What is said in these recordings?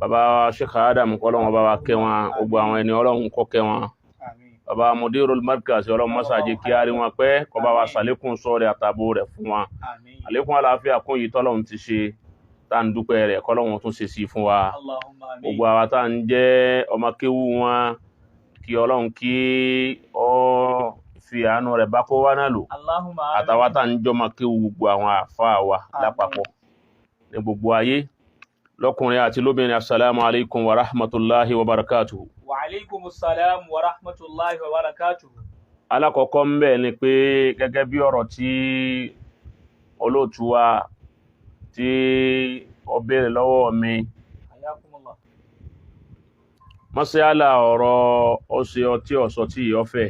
bàbá Sheikh Adam kọ́lọ́wọ́n bá wa kẹ́ wọn gbogbo àwọn ẹni Ọlọ́run kó kẹ́ wọn bàbá Mudirul Markaz Ọlọ́run mọ́sàájì kí á rí wọn pẹ́ kó bá wa ṣàlékún sọ́ọ̀rẹ́ àtàbò rẹ̀ fún wọn àlékún àlàáfíà kún yìí tọ́lọ́run ti ṣe tá ń dúpẹ́ rẹ̀ kọ́lọ́run tún ṣe sí fún wa gbogbo àwa tá ń jẹ́ ọmọ kéwú wọn kí Ọlọ́run kí ó fi àánú rẹ̀ bá kó wá náà lò àtàwa tá ń jọmọ kéwú gbogbo àwọn àfáà wa lápapọ̀ ní gbogbo ayé lọ́kùnrin àti lóbìnrin assalamu alaikum wa rahmatullahi wa barakatuhu. Wa alaikum assalam wa rahmatullahi wa barakatuhu. Alákọ̀ọ́kọ́ ń bẹ ni pé gẹ́gẹ́ bí ọ̀rọ̀ tí olóòtú wa tí ó béèrè lọ́wọ́ mi mọ́síálà ọ̀rọ̀ ọ̀sẹ̀ ọtí ọ̀sọ̀ tí ìyọ́fẹ́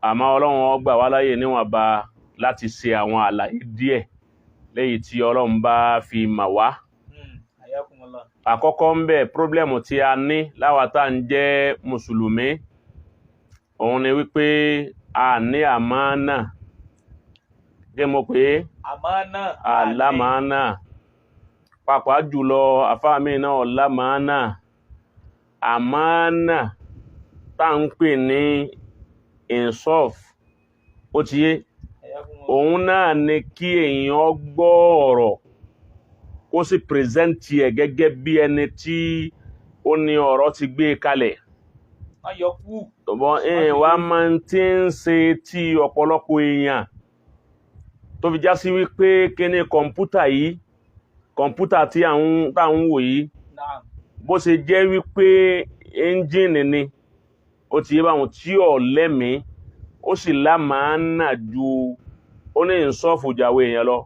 àmọ́ Ọlọ́run ó gbà wá láyè níwọ̀nba láti ṣe àwọn àlàyé díẹ̀ lẹ́yìn tí Ọlọ́run bá fi mà wá. Àkọ́kọ́ ń bẹ pírọ́blẹ́mù tí a ní láwa tá ń jẹ́ mùsùlùmí òun ni wípé a ní àmánà gẹ́ mo pé àlámánà pàápàá jùlọ àfáàmì náà lámánà àmánà tá ń pè ní insof ó ti yé òun náà ni kí èèyàn gbọ́ ọ̀rọ̀ kó sì pírẹsẹ́ntì ẹ̀ gẹ́gẹ́ bí ẹni tí ó ní ọ̀rọ̀ ti gbé kalẹ̀. Wá máa ń tí ń ṣe tí ọ̀pọ̀lọpọ̀ èèyàn tó fi já sí wípé kíní kọ̀ǹpútà tí à ń wò yìí bó ṣe jẹ́ wípé ẹ́ńjìnì ni ó ti yé báwọn tí ò lẹ́mìí ó sì lámàánà ju ó ní ìsọ́fù jàwé èèyàn lọ.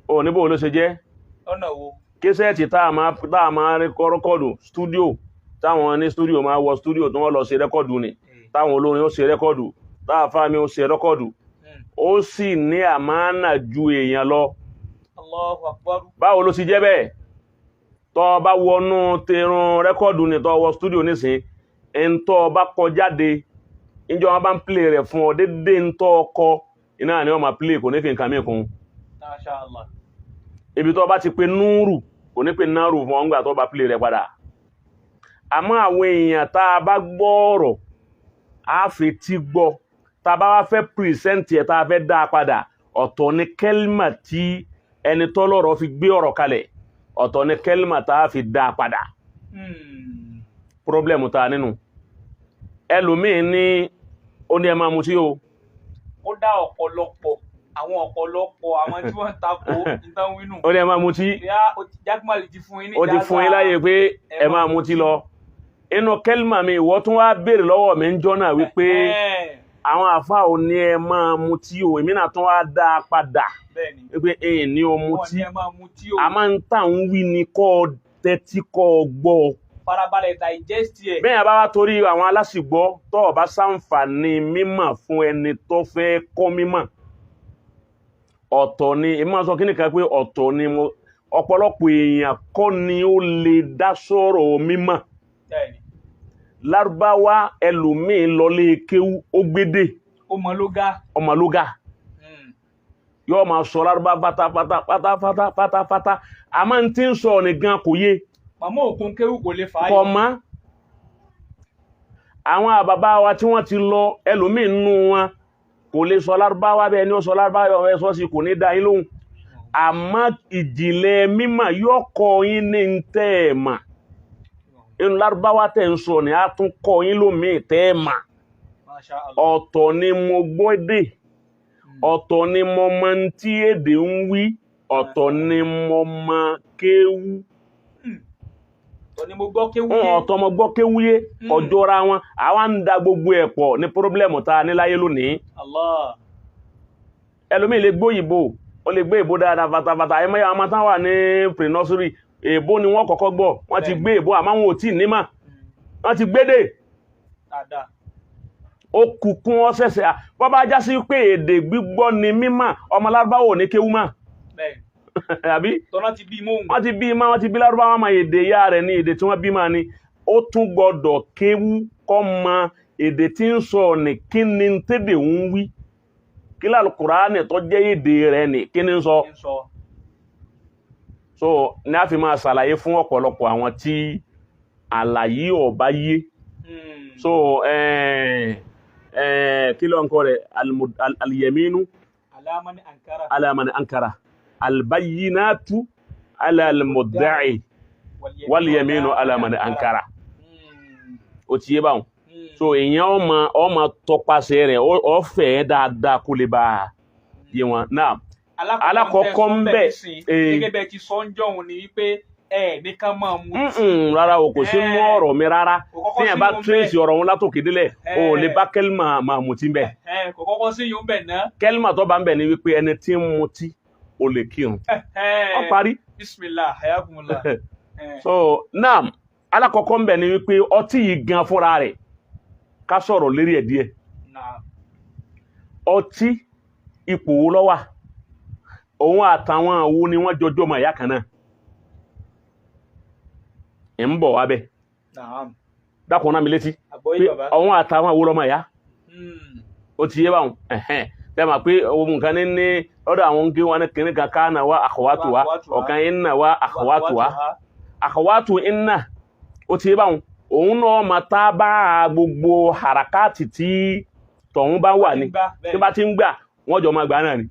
Ó níbò ló ṣe jẹ́ késẹ́ẹ̀tì tá a máa rẹ́kọ́dù stúdíò táwọn ní stúdíò máa wọ stúdíò tó wọ́n lọ ṣe rẹ́kọ́dù ni táwọn olórin ó ṣe rẹ́kọ́dù táàfáàmì ó ṣe rẹ́kọ́dù ó sì ní àmánà ju èèyàn lọ. Báwo ló sì jẹ́ bẹ́ẹ̀ tó bá wọnú tẹrun rẹ́kọ́dù ni tó wọ stúdíò nísìn ẹn tó bá kọ jáde ìjọ wọn bá ń plé rẹ̀ fún ọ dédé ń tó ọkọ iná ni wọ́n máa plé kò ní fi nǹkan mẹ́kún. Ibi tó bá ti pe núrù kò ní pe náàrù fún ọgbà tó bá plé rẹ̀ padà. Àmọ́ àwọn èèyàn tá a bá gbọ́ ọ̀rọ̀ a fi tí gbọ́ tá a bá wá fẹ́ pìrìsẹ́ǹtì ẹ̀ tá a fẹ́ dá a padà ọ̀tọ̀ ni kẹ́límà tí ẹni tọ́lọ́rọ̀ fi gbé ọ̀rọ̀ kalẹ̀ ọ̀tọ̀ ni kẹ́límà tá a fi dá a padà. Pírọ́blẹ̀mù ta nínú ẹlòmíín ní ó ní ẹ máa mutí o. Ó dá ọ̀pọ̀lọpọ̀ àwọn tí wọ́n ń takò ìtàn wínú. Ó ní ẹ máa mutí. Jákèmálì ti fún yín ní ìjáza. Ó ti fún yín láyè pé ẹ máa mutí lọ. Inú kẹ́límà mi ìwọ tún wá béèrè lọ́wọ́ mi ń jọ́nà wípé àwọn àfáà ò ní ẹ máa mutí o èmi náà tún wá dá a padà wípé èyí ní o mutí a máa ń tà ń wí ni kọ́ tẹ́tí kọ́ gbọ́. Farabalẹ̀ digest ẹ̀. Bẹ́ẹ̀ bá wá torí àwọn aláṣìgbọ́ tó bá ṣàǹfààní mímọ̀ fún ẹni tó fẹ́ kọ́ mímọ̀ ọ̀tọ̀ ni èmi máa sọ kí nìkan pé ọ̀tọ̀ ni ọ̀pọ̀lọpọ̀ èèyàn kọ́ ni ó lè dá sọ̀rọ̀ mímọ̀. Lárúbáwá ẹlòmíín lọlé kéwú ó gbédè ọmọlógá yóò máa sọ lárúbá pátápátá a máa ń tí ń sọ nìkan kò yé. Màmá òkun kéwú kò lè fàáyé. Kọ̀mọ́ àwọn àbàbá wa tí wọ́n ti lọ ẹlòmíín nú wọn kò lè sọ lárúbáwá bẹ́ẹ̀ ni ó sọ lárúbáwá ẹ̀ sọ sí kò ní dá yín lóhùn. Àmọ́ ìjìnlẹ̀ mímọ̀ yóò kọ́ yín ní tẹ́ ẹ̀ mà. Inú lárúbáwá tẹ́ ń sọ ni a tún kọ́ yín lómìí tẹ́ ẹ̀ mà. Ọ̀tọ̀ ni mo gbọ́ èdè ọ̀tọ̀ ni mo mọ tí èdè ń wí ọ̀tọ̀ ni mo mọ kéwú. Ọ̀tọ̀ mo gbọ́ kéwúyé ọjọ́ra wọn àwa ń da gbogbo ẹ̀ pọ̀ ní pírọ́blẹ̀mù ta níláyé lónìí. Ẹlòmíì lè gbóyìnbó ó lè gbé ìbò dáadáa fatafata ẹmọ́ yà máa tán wà ní pre-nursery èbó ni wọ́n kọ́kọ́ gbọ́ wọ́n ti gbé ìbò àmọ́ wọn ò tí nímà wọ́n ti gbédè ó kùkún wọ́n ṣẹ̀ṣẹ̀ wọ́n bá já sí pé èdè gbígbọ́ ni mímà ọmọ lárúbáwò ní kéwú mà àbí wọ́n ti bí lárúbáwò máa èdè ìyá rẹ̀ ní èdè tí wọ́n bí máa ní ó tún gbọ́dọ̀ kéwú kọ́ mọ èdè tí ń sọ ní kí ni tèdè ń wí kí lálù Qur'an tó jẹ́ èdè rẹ̀ ní kí ní sọ so ní a fi máa ṣàlàyé fún ọ̀pọ̀lọpọ̀ àwọn tí àlàyé ò bá yé so kí ló ń kọ́ rẹ̀ al-yaminu ala man ankara al-bayyinatu ala al-mudda'i wal-yaminu ala man ankara ó ti yé báwọn so èèyàn ọmọ tọpasẹ̀ rẹ̀ ó fẹ́ dáadáa kó lè bá yé wọn náà alákọ̀ọ́kọ́ ń bẹ̀ gẹ́gẹ́ bẹ́ẹ̀ ti sọ ń jọ̀hún ni wípé nìkan máa mú rárá o kò sí mú ọ̀rọ̀ mi rárá tíyẹn bá tírèsì ọ̀rọ̀ wọn látòkè délẹ̀ o lè bá kẹ́lìmà máa mutí ń bẹ̀. kò kọ́kọ́ sí yóò bẹ̀ náà. kẹ́lìmà tó bá ń bẹ̀ ni wípé ẹni tí ń mutí o lè kírun. ó parí. bismillah hayakumullah. so naam alákọ̀ọ́kọ́ ń bẹ̀ ni wípé ọtí yìí gan fúnra rẹ̀ ká sọ̀rọ̀ lérí ẹ̀ díẹ̀. ọtí ipò wo ló wà òun àtàwọn àwo ni wọ́n jọjọ́ mọ̀ ìyá kan náà ń bọ̀ wá bẹ́ dákùn náà mi létí pé àwọn àtàwọn àwo lọ́mọ ìyá ó ti yé báwọn tẹ́mà pé ohun nǹkan ní lọ́dọ̀ àwọn ń gé wọn kìíní kan káànà wá àkọwàtò wá ọ̀kan iná wá àkọwàtò wá àkọwàtò iná ó ti yé báwọn òun náà ma tá bá gbogbo hàràkáàtì tí tọ̀hún bá wà ní tí bá ti ń gbà wọ́n jọ máa gbà náà ni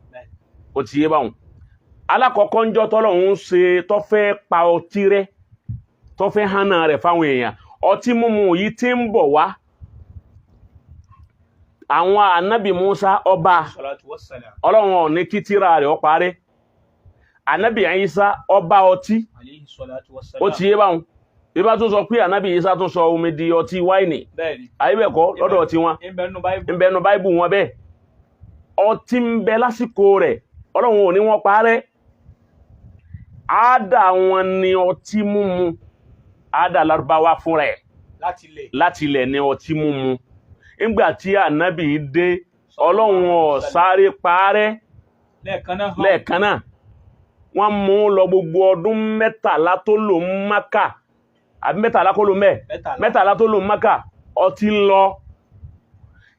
ó ti yé báwọn alákọ̀ọ́kọ́ ń jọ tọ́lọ́hún ṣe tó fẹ́ pa ọtí rẹ́ tó fẹ́ hánà rẹ̀ fáwọn èèyàn ọtí mímu yìí tí ń bọ̀ wá àwọn ànábì Musa ọba ọlọ́run ò ní kí tírà rẹ̀ ó parẹ́ ànábì Isa ọba ọtí ó ti yé báwọn bí bá tún sọ pé ànábì Isa tún sọ omi di ọtí wáìnì àyíbẹ̀kọ́ lọ́dọ̀ ọtí wọn ń bẹnu báìbù wọn bẹ́ẹ̀ ọtí ń bẹ lásìkò rẹ̀ ọlọ́run ò ní wọ́n parẹ́ àádà wọn ni ọtí mímu àádà Lárúbáwá fún rẹ̀ láti ilẹ̀ ni ọtí mímu nígbà tí ànábì dé ọlọ́run ò sáré parẹ́ lẹ́ẹ̀kan náà wọ́n mú lọ gbogbo ọdún mẹ́tàlá tó lò ń Mákà àbí mẹ́tàlá kó lò mẹ́tàlá tó lò ń Mákà ọtí lọ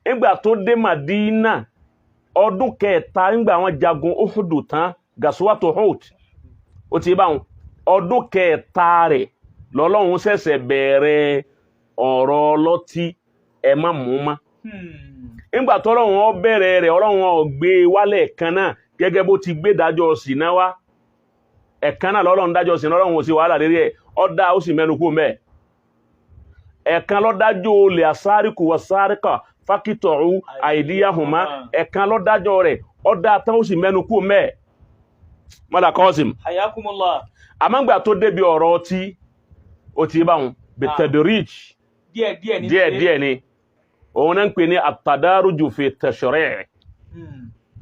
nígbà tó dé Màdínà ọdún kẹta nígbà wọn jagun Uhudu tán gasuwato Uhud ó ti bá wọn ọdún kẹta rẹ̀ lọ́lọ́run ṣẹ̀ṣẹ̀ bẹ̀rẹ̀ ọ̀rọ̀ ọlọ́tí ẹ má mú mọ́ nígbà tọ́lọ́run ó bẹ̀rẹ̀ rẹ̀ ọlọ́run ó gbé wálẹ̀ kan náà gẹ́gẹ́ bó ti gbé dájọ́ ṣìnà wá ẹ̀kan náà lọ́lọ́run dájọ́ ṣìnà ọlọ́run ò sí wàhálà lérí ẹ̀ ọ̀dà ó sì mẹ́nu kú mẹ́ ẹ̀kan lọ́dájọ́ olè àsáríkù wàsáríkà fákítọ̀rù àìdíyàhùnmá ẹ̀kan lọ́dájọ́ rẹ̀ ọ̀dà tán ó sì mẹ́nu kú mẹ́ mọ́lá kọ́sìm àmọ́ngbà tó débi ọ̀rọ̀ ọtí ó ti bá wọn bẹ̀tẹ̀dẹ̀ríj díẹ̀ ni òun náà ń pè ní àtàdárùjù fi tashri'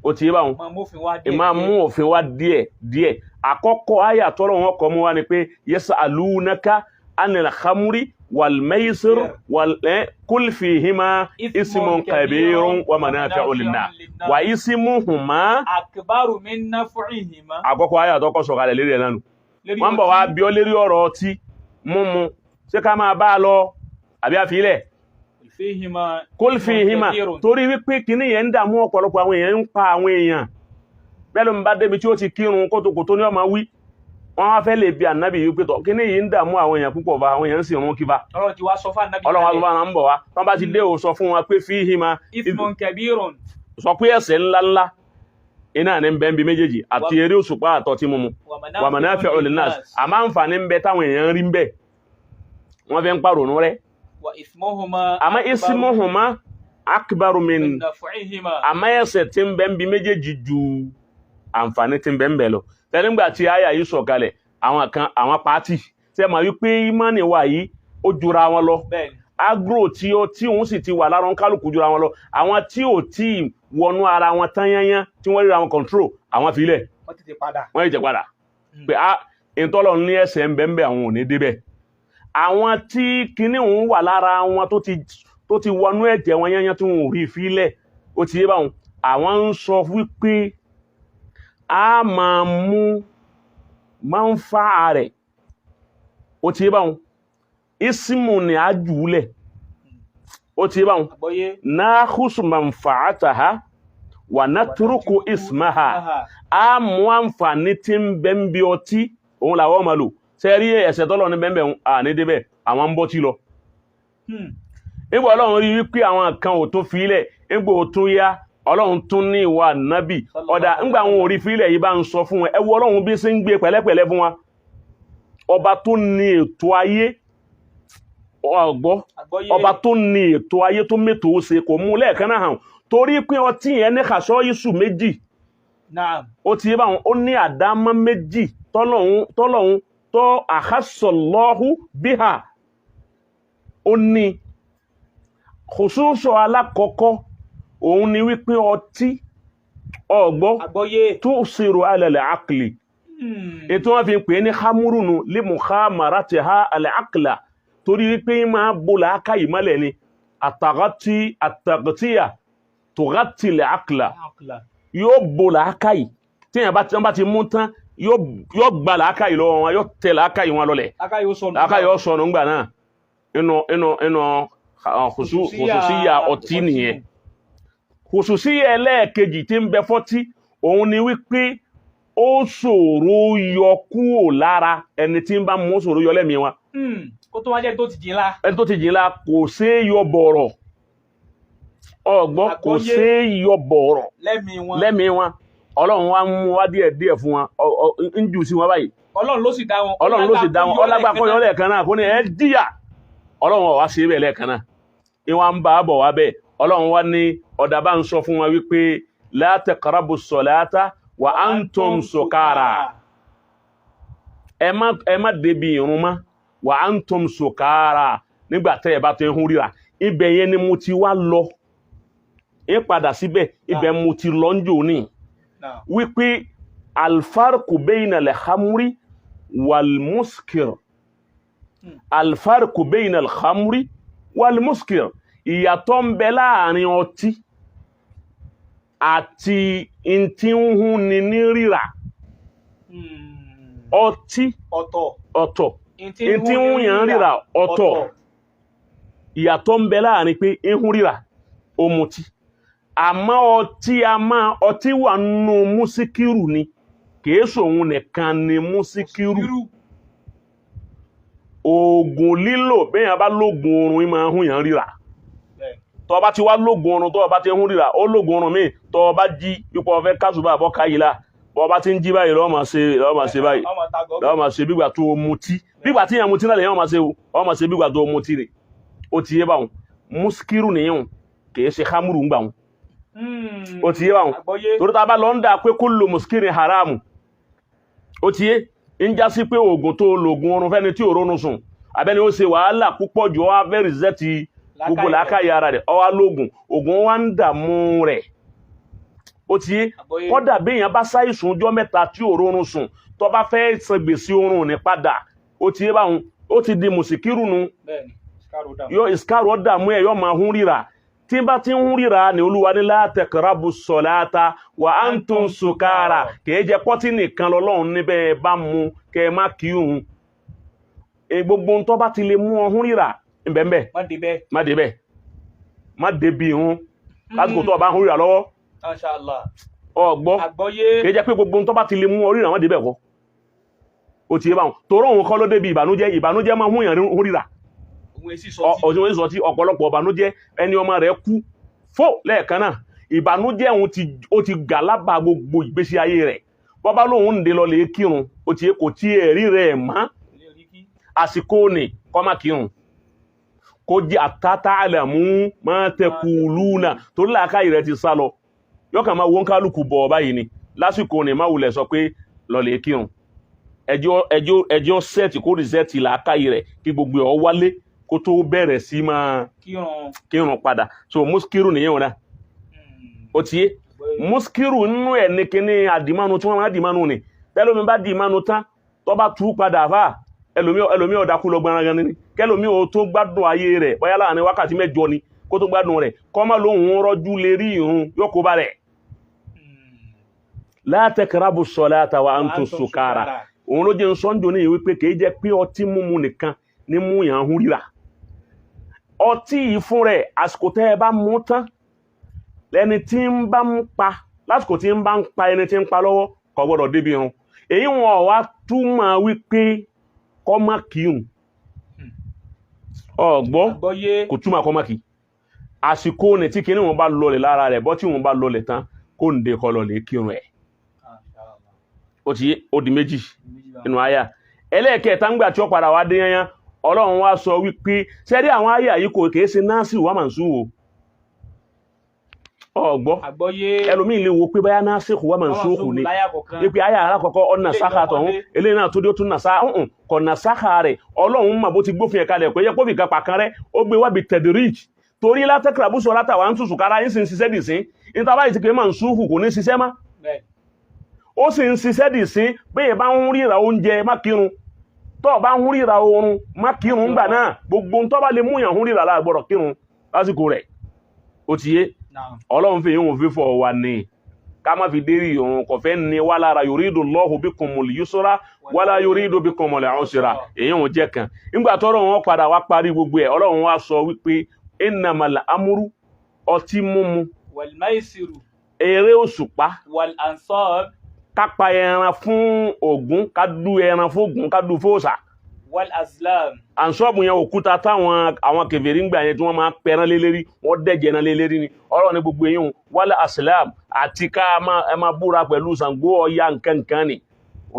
ó ti bá wọn ìmá mú òfin wá díẹ̀ àkọ́kọ́ àyà tọ́lọ̀ wọn kọ́ mú wá ni pé yas'alunaka anil khamri wal maisir kul fihima ismun kabirun wa manafi'u linnas wa ismuhuma akbaru min naf'ihima àkọ́kọ́ àyà tọ́kọ́ sọ̀kalẹ̀ lérí ẹ̀ nánu wọ́n bọ̀ wá bí ó lérí ọ̀rọ̀ ọtí múmu ṣé ká máa bá lọ àbí àfilẹ̀ kul fihima torí wípé kíní yẹn ń dààmú ọ̀pọ̀lọpọ̀ àwọn èèyàn ń pa àwọn èèyàn bẹ́ẹ̀ ló ń bá débi tí ó ti kírun kótókótó ní ọmọ wí wọ́n wá fẹ́ lè bi ànábì yìí pé tọ̀ kíní yìí ń dààmú àwọn èèyàn púpọ̀ bá àwọn èèyàn sì rún kíba ọlọ́run ti wá sọ fún ànábì ọlọ́run wá sọ fún àwọn ń bọ̀ wá tán bá ti dé o sọ fún wọn pé fihima ismun kabirun sọ pé ẹ̀ṣẹ̀ ńláńlá iná ní bẹ́ẹ̀ bí méjèèjì àti eré òṣùpá àtọtí mímu wa manafi'u linnas àmọ́ àǹfààní ń bẹ táwọn èèyàn rí ń bẹ wọ́n fẹ́ ń pàrònú rẹ̀ àmọ́ ismuhuma akbaru min àmọ́ ẹ̀ṣẹ̀ tí ń bẹ ń bí méjèèjì ju àǹfààní tí ń bẹ ń bẹ lọ tẹ́lẹ̀ngbà tí àyà yìí sọ̀kalẹ̀ àwọn pàtì tẹ́ ma wípé ìmánì wà yìí ó jura wọn lọ agro tí òun sì ti wà lára kálukú jura wọn lọ àwọn tí ò tí wọnú ara wọn tán yányán tí wọ́n ríra wọn control àwọn filẹ̀ wọ́n ti padà pé ìtọ́lọ̀ ní ẹ̀ṣẹ̀ ń bẹ ń bẹ àwọn ò ní débẹ̀ àwọn tí kinní òun wà lára wọn tó ti wọnú ẹ̀jẹ̀ wọn yányán tí wọn ò rí filẹ̀ ó ti yé báwọn àwọn ń sọ wípé a máa ń fa rẹ̀ ó ti yé báwọn ismu ni a jùúlẹ̀ ó ti yé báwọn nakhusu manfa'ataha wa natruku ismaha a mú àǹfààní tí ń bẹ ń bí ọtí òun làwọn máa lò ṣe rí ẹ̀ṣẹ̀ tọ́lọ̀ ní bẹ́ẹ̀ à ní débẹ̀ àwọn ń bọ́ tí lọ. nígbà ọlọ́run rí wípé àwọn kan ò tún filẹ̀ nígbà ò tún yá ọlọ́run tún ní ìwà nábì ọ̀dà nígbà àwọn ò rí filẹ̀ yìí bá ń sọ fún wọn ẹ wo ọlọ́run bí ṣe ń gbé pẹ̀lẹ́pẹ̀lẹ́ fún wa ọba tó ní ètò ayé ọgbọ́ ọba tó ní ètò ayé tó mẹ́tò ó ṣe kò mú lẹ́ẹ̀kan náà hàn torí pé ọtí yẹn ní kàṣọ́ yíṣù méjì ó ti yé báwọn ó ní àdámọ́ méjì tọ́lọ́hún tó àhásọ̀lọ́hù bíhà ó ní khususo alákọ̀ọ́kọ́ òun ni wípé ọtí ọgbọ́ tó ṣèrò alẹ́lẹ̀ àkìlì ètò wọn fi ń pè ní hamurunu limuhamaratiha al-aqla torí wípé máa bó làákà ìmọ́lẹ̀ ni àtàgàtíyà tògátì al-aqla yóò bó làákà yìí tí yẹn bá ti mú tán yóò gba làákà yìí lọ́wọ́ wọn yóò tẹ làákà yìí wọn lọ́lẹ̀ làákà yóò sọnù ńgbà náà inú khususiyya ọtí nìyẹn khususiyya ẹlẹ́ẹ̀kejì tí ń bẹ fọ́tí òun ni wípé ó ṣòro yọ kúrò lára ẹni tí ń bá mú ṣòro yọ lẹ́mìí wọn. kó tó wá jẹ́ tó ti jìnlá. ẹni tó ti jìnlá kò ṣeé yọ bọ̀rọ̀ ọgbọ́n kò ṣeé yọ bọ̀rọ̀ lẹ́mìí wọn ọlọ́run wa mú wá díẹ̀ fún wọn ń jù sí wọn báyìí. ọlọ́run ló sì dá wọn. ọlágbá kọ́ yọ lẹ́ẹ̀kan náà kó ní ẹ díyà ọlọ́run wá ṣe bẹ́ẹ̀ lẹ́ẹ̀kan náà ìwọ̀n ń bá a bọ̀ wá bẹ́ẹ̀ ọlọ́run wá ní ọ̀dà bá ń sọ fún wa wípé la taqrabu salata wa antum sukara ẹ má débi ìrun mọ́ wa antum sukara nígbà tẹ́ ẹ bá tó ń hún ríra ibẹ̀ yẹn ni mo ti wá lọ ń padà síbẹ̀ ibẹ̀ mo ti lọ ń jò ní wípé alfarku bayna al-khamri wal-muskir alfarku bayna al-khamri wal-muskir ìyàtọ̀ ń bẹ láàrin ọtí àti ntí ń hún ni ní rírà ọtí ọ̀tọ̀ ntí ń hún yàn rírà ọ̀tọ̀ ìyàtọ̀ ń bẹ láàrin pé ń hún rírà Omuti àmọ́ ọtí wà nínú músíkírù ni kìí sòun nìkan ni músíkírù oògùn lílò bẹ́yàn bá lóògùn oorun ìmọ̀ ahun yàn rírà tó bá ti wá lóògùn oorun tó bá ti hún rírà ó lóògùn oorun míì tó bá jí pípọ̀ ọ̀fẹ́ kásùbà àbọ̀ káyìlá bọ́ bá ti ń jí báyìí lọ́wọ́ máa ṣe báyìí lọ́wọ́ máa ṣe bígbà tó mutí bígbà tí yàn mutí náà lè yàn máa ṣe bígbà tó mutí rẹ̀ ó ti yé báwọn músíkírù nìyẹn kìí ṣe hamuru ń gbà wọn ó ti yé báwọn torí tá a bá lọ ń dà pé kullu muskirin haramu ó ti yé ń já sí pé oògùn tó lògùn oorun fẹ́ni tí òrónú sùn abẹ́ni ó ṣe wàhálà púpọ̀ jù ọ́ fẹ́ rìsẹ́ẹ̀tì gbogbo làákàyè ara rẹ̀ ọ́ wá lóògùn oògùn wa ń dààmú rẹ̀ ó ti yé kọ́dà béèyàn bá ṣàìsùn ọjọ́ mẹ́ta tí òrónú sùn tó bá fẹ́ san gbèsè oorun ní padà ó ti yé báwọn ó ti di mùsíkírù nu yóò ìsìkárù ọ̀dààmú ẹ̀ yóò máa hún ríra tí bá ti ń hún ríra ní olúwa ní la taqrabu salata wa antum sukara kìí jẹ pọ́tí nìkan lọ́lọ́run níbẹ̀ bá mu kẹ má kírun gbogbo tó bá ti lè mú ọ hún ríra ìbẹ̀m̀bẹ̀ má débi ìhun lásìkò tó bá hún ríra lọ́wọ́ ọgbọ́ kìí jẹ́ pé gbogbo tó bá ti lè mú ọ ríra má débẹ̀ kọ́ ó ti yé báwọn torọ́ òun kọ́ ló débi ìbànújẹ́ máa hún yàn hún ríra ọ̀sìn sọ tí ọ̀pọ̀lọpọ̀ ìbànújẹ́ ẹni ọmọ rẹ̀ kú fó lẹ́ẹ̀kan náà ìbànújẹ́ òun ó ti gà lábà gbogbo ìgbésí ayé rẹ̀ bọ́bá lóun ń dé lọ lè kírun ó ti kò tí ẹ̀rí rẹ̀ mọ́ àsìkò ní kọ́ má kírun kó jẹ́ àtàtà àlàmú máa tẹkù lúnà torí làákàyè rẹ̀ ti sá lọ yọkàn máa wọ́n kálukú bọ̀ báyìí ni lásìkò ní má wulẹ̀ sọ pé lọ lè kírun ẹjọ́ sẹ́ẹ̀tì kó rìsẹ́ẹ̀tì làákàyè rẹ̀ kí gbogbo ọ̀ wálé kó tó bẹ̀rẹ̀ sí máa kírun padà so muskiru nìyẹn wọn náà ó ti yé muskiru nínú ẹ̀ ní kíní àdìmánu tí wọ́n máa dìmánu ni tẹ́lómi bá dìmánu tán tó bá tú padà fà ẹlòmí ọ̀dákú lọ gbọ́nra gan ni kẹlòmí ò tó gbádùn ayé rẹ̀ bóyá láàrin wákàtí 7 ni kó tó gbádùn rẹ̀ kọ́ má lóhun rọ́jú lè rí ìhun yóò kó bá rẹ̀ la taqrabu salata wa antum sukara òun ló jẹ́ sọ́njọ́ ní ìwé pé kìí jẹ́ pé ọtí mímu nìkan ní mú yàn hún ríra ọtí yìí fún rẹ̀ àsìkò tẹ́ ẹ bá mú tán lẹ́ni tí ń bá ń pa lásìkò tí ń bá ń pa ẹni tí ń pa lọ́wọ́ kò gbọ́dọ̀ débi irun èyí wọn wá túmọ̀ wípé kó má kírun ọ̀gbọ́ kò túmọ̀ kó má kí àsìkò ní tí kíní wọn bá lọlẹ̀ lára rẹ̀ bọ́ tí wọn bá lọlẹ̀ tán kó ń de kó lọ lè kírun ẹ̀ ó di méjì nínú àyà ẹlẹ́ẹ̀kẹta ńgbà tí ó padà wá dé yányán Ọlọ́run wá sọ wípé sẹ́rí àwọn àyà yìí kò kìí ṣe násì wà màá sùn o ọgbọ́ ẹlòmíì lè wo pé báyá násì wà màá sùn kù ní wípé àyà alákọ̀ọ́kọ́ ọ̀nà sáka tọ̀hún eléyìí náà tó dé ó tún nà sá kọ̀ nà sáka rẹ̀ Ọlọ́run mà bó ti gbófin ẹ̀ka rẹ̀ pé yẹ kófì kan pàkan rẹ̀ ó gbé wá bí tẹ̀dírìj torí látẹ́kìlá bó sọ látàwà ń tùsù kára yín sì ń ṣiṣẹ́ dì sí níta báyìí ti pé màá sùn kù kò ní ṣiṣẹ́ má ó sì ń ṣiṣẹ́ dì sí bẹ́ẹ̀ bá ń ríra oúnjẹ má kírun tó bá ń ríra oorun má kírun gbà náà gbogbo tó bá lè múyàn ń ríra láàgbọ́dọ̀ kírun lásìkò rẹ̀ ó ti yé Ọlọ́run fi yíwọ̀n fífọ́ wa ní ká má fi dérí òun kò fẹ́ ní wá lára yuridu Allahu bikumul yusra wala yuridu bikumul usra èyí wọn jẹ́ kan nígbà tọ́rọ̀ wọn padà wá parí gbogbo ẹ̀ Ọlọ́run wá sọ wípé innamal amru ọtí mímu wal maisiru eré òṣùpá wal ansab ká pa ẹran fún Ògún ká dú ẹran fún Ògún ká dú fóòsà wal azlam ansọ́ọ̀bù yẹn òkúta táwọn àwọn kèfèrí ń gbà yẹn tí wọ́n máa pẹran lélẹ́rí wọ́n dẹ̀jẹ̀ náà lélẹ́rí ni Ọlọ́run ní gbogbo èyí wal aslam àti ká ẹ máa búra pẹ̀lú Ṣàngó Ọya nkankan ni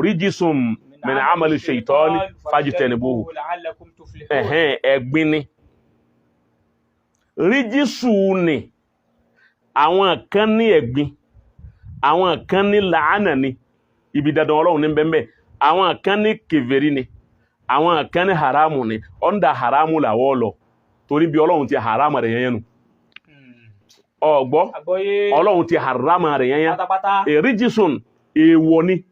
rijisum min amali shaytani fajtanibuhu ẹ̀gbin ni ríjísù ni àwọn kan ní ẹ̀gbin àwọn kan ní làánà ni ibi dandan Ọlọ́run ní bẹ́ẹ̀ àwọn kan ní kèfèrí ni àwọn kan ní haramu ni ọ̀ndà haramu làwọ́ lọ torí bí Ọlọ́run ti haramu rẹ̀ yẹn nù ọgbọ́ Ọlọ́run ti haramu rẹ̀ yẹn ríjísùn èèwọ̀ ni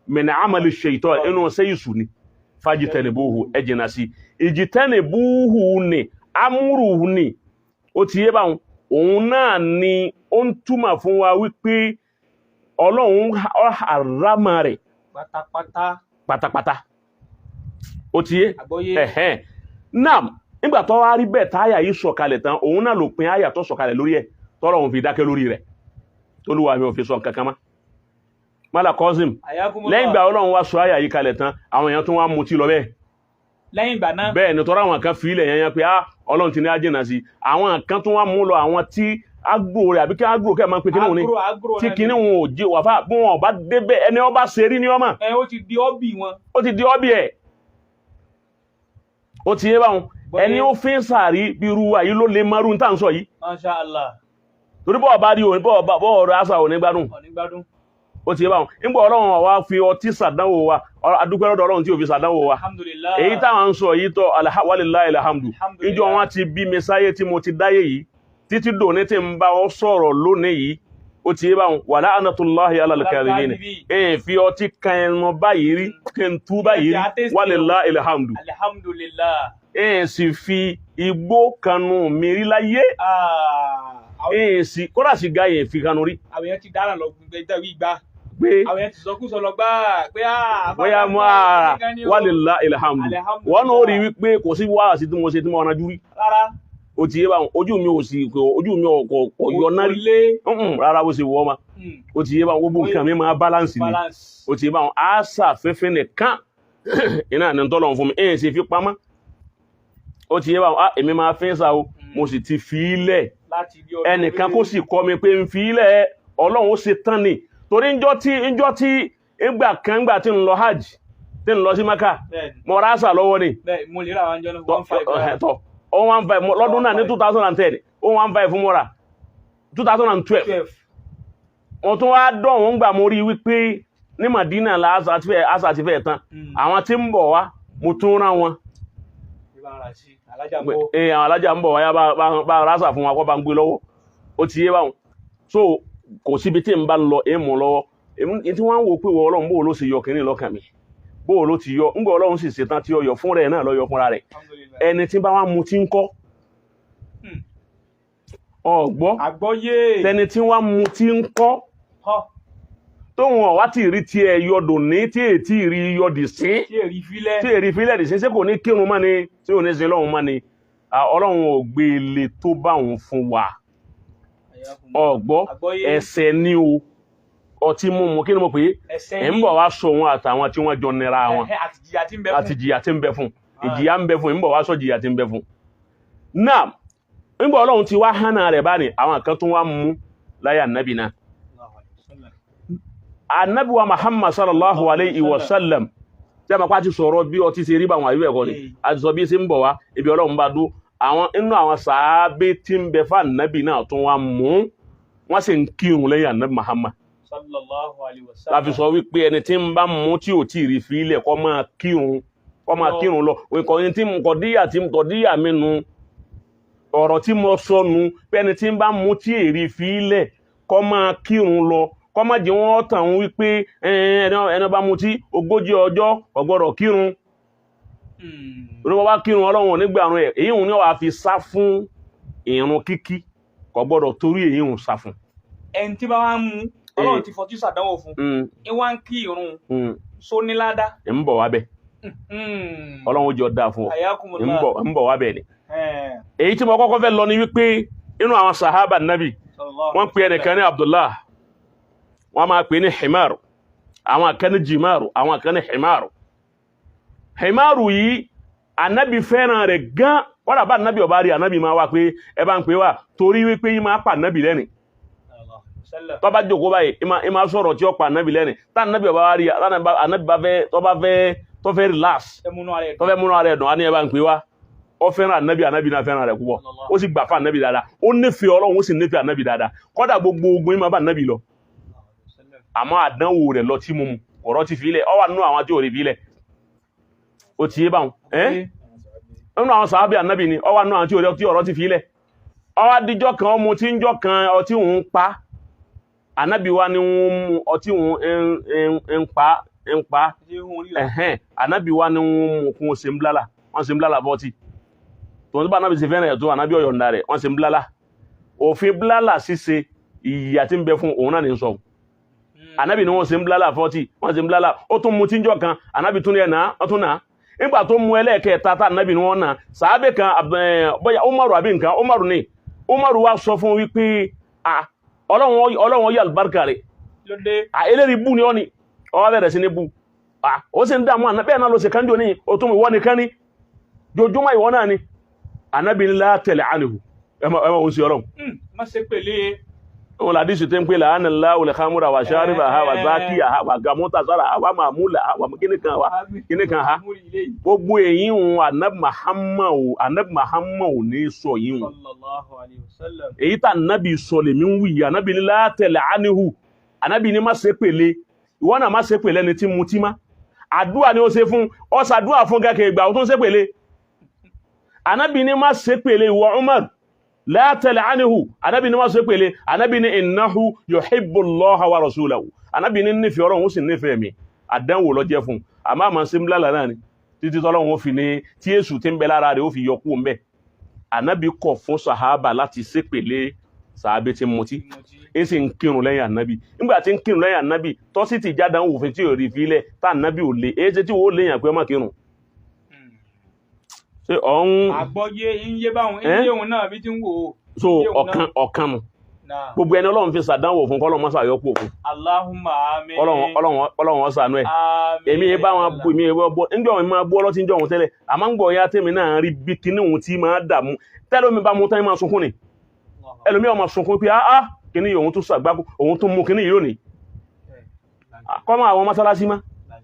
mẹ́nà amali shaytan inú sẹ́yìsù ni fajtanibuhu ẹ jìnnà sí ijtanibuhu ni amúrùhù ni ó ti yé báwọn òun náà ni ó ń túmọ̀ fún wa wípé Ọlọ́run àrámà rẹ̀ pátápátá ó ti yé ẹ̀hẹ́n náà nígbà tó wá rí bẹ́ẹ̀ táyà yìí sọ̀kalẹ̀ tán òun náà ló pin àyà tó sọ̀kalẹ̀ lórí ẹ̀ tọ́lọ́run fi dákẹ́ lórí rẹ̀ Olúwa mi ò fi sọ kankan mọ́ mọ́lá kọ́sìm lẹ́yìn ìgbà Ọlọ́run wá sọ àyà yìí kalẹ̀ tán àwọn èèyàn tún wá mutí lọ bẹ́ẹ̀ lẹ́yìn ìgbà náà bẹ́ẹ̀ ni tọ́ra àwọn kan fi ilẹ̀ yẹn pé Ọlọ́run ti ní ajínà sí àwọn kan tún wá mú lọ àwọn tí agro rẹ̀ àbí kí agro kẹ́ máa ń pe kíní wọn ni tí kíní wọn ò jẹ́ wàfà bí wọn bá débẹ̀ ẹni ọba ṣe rí ní ọmọ ó ti di ọ́bì wọn ó ti di ọ́bì ẹ̀ ó ti yé báwọn ẹni ó fi ń sàárì bí irú wa yìí ló lè márùn tá à ń sọ yìí Masha Allah torí bọ́ọ̀ bá rí òní bọ́ọ̀ rẹ̀ àṣà òní gbádùn ó ti yé báwọn nígbà Ọlọ́run wa fi ọtí sàdánwò wa adúpẹ́ lọ́dọ̀ Ọlọ́run tí ò fi sàdánwò wa èyí táwọn ń sọ yìí tọ́ walillahi alhamdu ìjọ wọn ti bí mi sáyé tí mo ti dáyé yìí títí dòní tí ń bá ọ sọ̀rọ̀ lónìí yìí ó ti yé báwọn wa la'natullahi ala al-kadhibin fi ọtí kan ẹran báyìí rí kí n tú báyìí rí walillahi alhamdu sì fi igbó kanu mi rí láyé sì kódà sí gáyẹ̀ fi kanu rí àwọn èèyàn ti dára lọ gbẹ̀gbẹ̀ ìgbà pé àwọn èèyàn ti sọkúsọ lọ gbá pé bóyá mọ́ ara walillahi alhamdu wọ́n náà rí wípé kò sí wàhálà sí tí mo ṣe tí mo ọ̀nà jú rí rárá ó ti yé báwọn ojú mi ò sì ojú mi ọkọ̀ yọ náà rí rárá bó ṣe wọ́ ma ó ti yé báwọn gbogbo nǹkan mi máa balance ni ó ti yé báwọn àṣà fẹ́fẹ́ nìkan iná ní tọ́lọ̀ fún mi èyí sì fi pamọ́ ó ti yé báwọn èmi máa fẹ́ sá o mo sì ti fi ilẹ̀ ẹnìkan kó sì kọ́ mi pé ń fi ilẹ̀ Ọlọ́run ó ṣe tán ni torí ìjọ tí ìgbà kan gbà tí ń lọ hajj tí ń lọ sí Maka mo rásà lọ́wọ́ ni mo lè ra àwọn jọ náà 115 lọ́dún náà ní 2010 115 fún mọ́ra 2012 wọ́n tún wá dán wọ́n gbà mo rí wípé ní Madina lásà ti fẹ́ tán àwọn tí ń bọ̀ wá mo tún rán wọn àwọn alájà ń bọ̀ wáyá bá rásà fún wa kọ́ bá ń gbé lọ́wọ́ ó ti yé báwọn so kò síbi tí ń bá lọ èèmù lọ́wọ́ èyí tí wọ́n ń wò pé wọ́n Ọlọ́run bóò ló sì yọ kìíní lọ́kàn mi bóò ló ti yọ ńgbọ́ Ọlọ́run sì ṣetán tí ó yọ fún rẹ̀ náà lọ yọ fúnra rẹ̀ ẹni tí bá wá mu tí ń kọ́ ọgbọ́ tẹni tí wá mu tí ń kọ́ tóun ọ̀wá tí rí tí ẹ yọdò ní tí ètí rí yọdì sí tí èrí fílẹ̀ dì sí ṣé kò ní kírun mọ́ ni tí ò ní sin lọ́hun mọ́ ni Ọlọ́run ò gbé ilé tó bá òun fún wa ọgbọ́ ẹ̀ṣẹ̀ ni o ọtí mímu kí ni mo pè é ń bọ̀ wá sọ wọn àtàwọn tí wọ́n jọ nira wọn àti jìyà tí ń bẹ fún ìjìyà ń bẹ fún ń bọ̀ wá sọ jìyà tí ń bẹ fún. náà ń bọ̀ Ọlọ́run ti wá hánà rẹ̀ báyìí àwọn kan tún wá mú láyé ànábì náà. ànábì wa Muhammad sallallahu alayhi wa sallam tí a máa pàtí sọ̀rọ̀ bí ọtí ṣe rí bá wọn àyíwẹ̀ ẹ̀kọ́ ni a ti sọ bí ṣe ń bọ̀ wá ibi Ọlọ́run bá dó àwọn inú àwọn sàábé tí ń bẹ fún ànábì náà tún wá mú wọ́n sì ń kírun lẹ́yìn ànábì Muhammad sallallahu alaihi wasallam. láfi sọ wípé ẹni tí ń bá mú tí ò tí ì rí fi ilẹ̀ kó máa kírun lọ ìkọ̀yìn tí kọ̀díyà mi nu ọ̀rọ̀ tí mo sọ nu pé ẹni tí ń bá mú tí ì rí fi ilẹ̀ kó máa kírun lọ kó má jẹ́ wọ́n tàn wípé ẹni bá mú tí 40 ọjọ́ kò gbọ́dọ̀ kírun olùkọ́ bá kírun Ọlọ́run nígbà àrùn ẹ̀ èyí ni wàá fi sá fún ìrun kíkí kò gbọ́dọ̀ torí èyí ń sá fún. ẹni tí bá wá ń mú Ọlọ́run ti fọtí sàdánwò fún ìwà ń kí ìrun só ní ládá. ń bọ̀ wá bẹ̀ Ọlọ́run jọ dáa fún ọ ń bọ̀ wá bẹ̀ ni. èyí tí mo kọ́kọ́ fẹ́ lọ ni wípé inú àwọn sahaba nabi wọ́n pe ẹnìkan ní Abdullah wọ́n máa pè ní himaru àwọn kan ní jimaru àwọn kan ní himaru yìí anabi fẹ́ràn rẹ̀ gan wọ́n dàbá anabi ọba rí anabi máa wá pé ẹ bá ń pè wá torí wípé yìí máa pa anabi lẹ́ni tó bá jókòó báyìí ìmá sọ̀rọ̀ tí ó pa anabi lẹ́ni tá anabi ọba wá rí anabi bá fẹ́ tó fẹ́ relax tó fẹ́ múnú ara ẹ̀ dùn á ní ẹ bá ń pè wá ó fẹ́ràn anabi náà fẹ́ràn rẹ̀ púpọ̀ ó sì gbà fún anabi dáadáa ó nífẹ̀ẹ́ Ọlọ́run ó sì nífẹ̀ẹ́ anabi dáadáa kódà gbogbo ogun ìmọ̀ bá anabi lọ àmọ́ àdánwò rẹ̀ lọ tí mo mú ọ̀rọ̀ ti fi ilẹ̀ ọ wà nínú àwọn tí ò rí fi ilẹ̀ ó ti yé báwọn nínú àwọn sàábì ànábì ni ọ wà nínú àwọn tí ọ̀rọ̀ ti fi ilẹ̀ ọ wá díjọ́ kan ọmọ tí ń jọ́ kan ọtí òun pa ànábì wa ni wọ́n mú ọtí òun ń pa ànábì wa ni wọ́n mú kún ó ṣe ń blálà bọ́tì tòun tó bá ànábì ṣe fẹ́ràn ẹ̀ tó ànábì ọ̀yọ̀ǹda rẹ̀ wọ́n ṣe ń blálà òfin blálà ṣíṣe ìyà tí ń bẹ fún òun náà ní sọ anabi ni wọ́n ṣe ń blálà 40 wọ́n ṣe ń blálà ó tún mú tíjọ́ kan anabi tún ní ẹ̀nà ó tún náà nígbà tó mú ẹlẹ́ẹ̀kẹta tá anabi ni wọ́n náà sàábẹ̀ kan bóyá Umaru àbí nǹkan Umaru wá sọ fún wípé Ọlọ́run yà albarka rẹ̀ eléri bú ni ọ́ ni ọwọ́ bẹ̀rẹ̀ sí ní bú ó sì ń dààmú bẹ́ẹ̀ náà ló ṣe kánjọ ní ó tún ìwọ nìkan ní jojúmọ́ ìwọ náà ni anabi ni látẹ̀lẹ̀ ànihu ẹmọ òun sí Ọlọ́run má ṣe pẹ̀lẹ́ wọn la disi tem pe la an la ul khamura wa shariba ha wa zakiya wa gamuta sara wa mamula wa kini kan ha gbogbo eyin un anab Muhammad ní sọ yin sallallahu alaihi wasallam èyí tá nabi sọ le mi wi anabi ni la tal'anihu anabi ni má ṣe pẹ̀lẹ́ ìwọ náà má ṣe pẹ̀lẹ́ ni tí muti ma àdúà ni ó ṣe fún ó ṣàdúà fún ga ke gba ó tún ṣe pẹ̀lẹ́ anabi ni má ṣe pẹ̀lẹ́ ìwọ Umar la tal'anihu anabi ni ma ṣe pẹ̀lẹ́ anabi ni innahu yuhibbu allaha wa rasulahu anabi ni nífẹ̀ẹ́ Ọlọ́run ó sì nífẹ̀ẹ́ mi àdánwò ló jẹ́ fún àmọ́ ma ṣe mlala náà ni títí t'Ọlọ́run ó fi ní tí Jésù tin bẹ lára rẹ̀ ó fi yọkú ńbẹ̀ anabi kọ̀ fún sahaba láti ṣe pẹ̀lẹ́ sahabe tí muti e sì ń kírun lẹ́yìn anabi nígbà tí ń kírun lẹ́yìn anabi tó sì ti jadan wo fin tí ó rí filẹ̀ tá anabi ó lé e ṣe tí wo lẹ́yìn pé má kírun ṣe on àgbọ́yé iye báwọn iye òun náà bí tí ń wò so ọ̀kan mu gbogbo ẹni Ọlọ́run fi ṣàdánwò fún kọ́lọ́run mọ́sà yọpọ̀ fún Allahumma àmín Ọlọ́run ṣàánú ẹ̀ èmi bá wọn bú mi bọ́ níjọ́ mi máa bú ọlọ́tí níjọ́ òun tẹ́lẹ̀ àmọ́ ń gbọ́ ya tèmi náà rí bí kíní òun tí máa dààmú tẹ́lẹ̀ mi bá mú tán máa sunkún ni ẹlòmí ọmọ sunkún pé kíní òun tún ṣàgbákò òun tún mú kíní yìí lónìí kọ́mọ àwọn mọ́sálásí má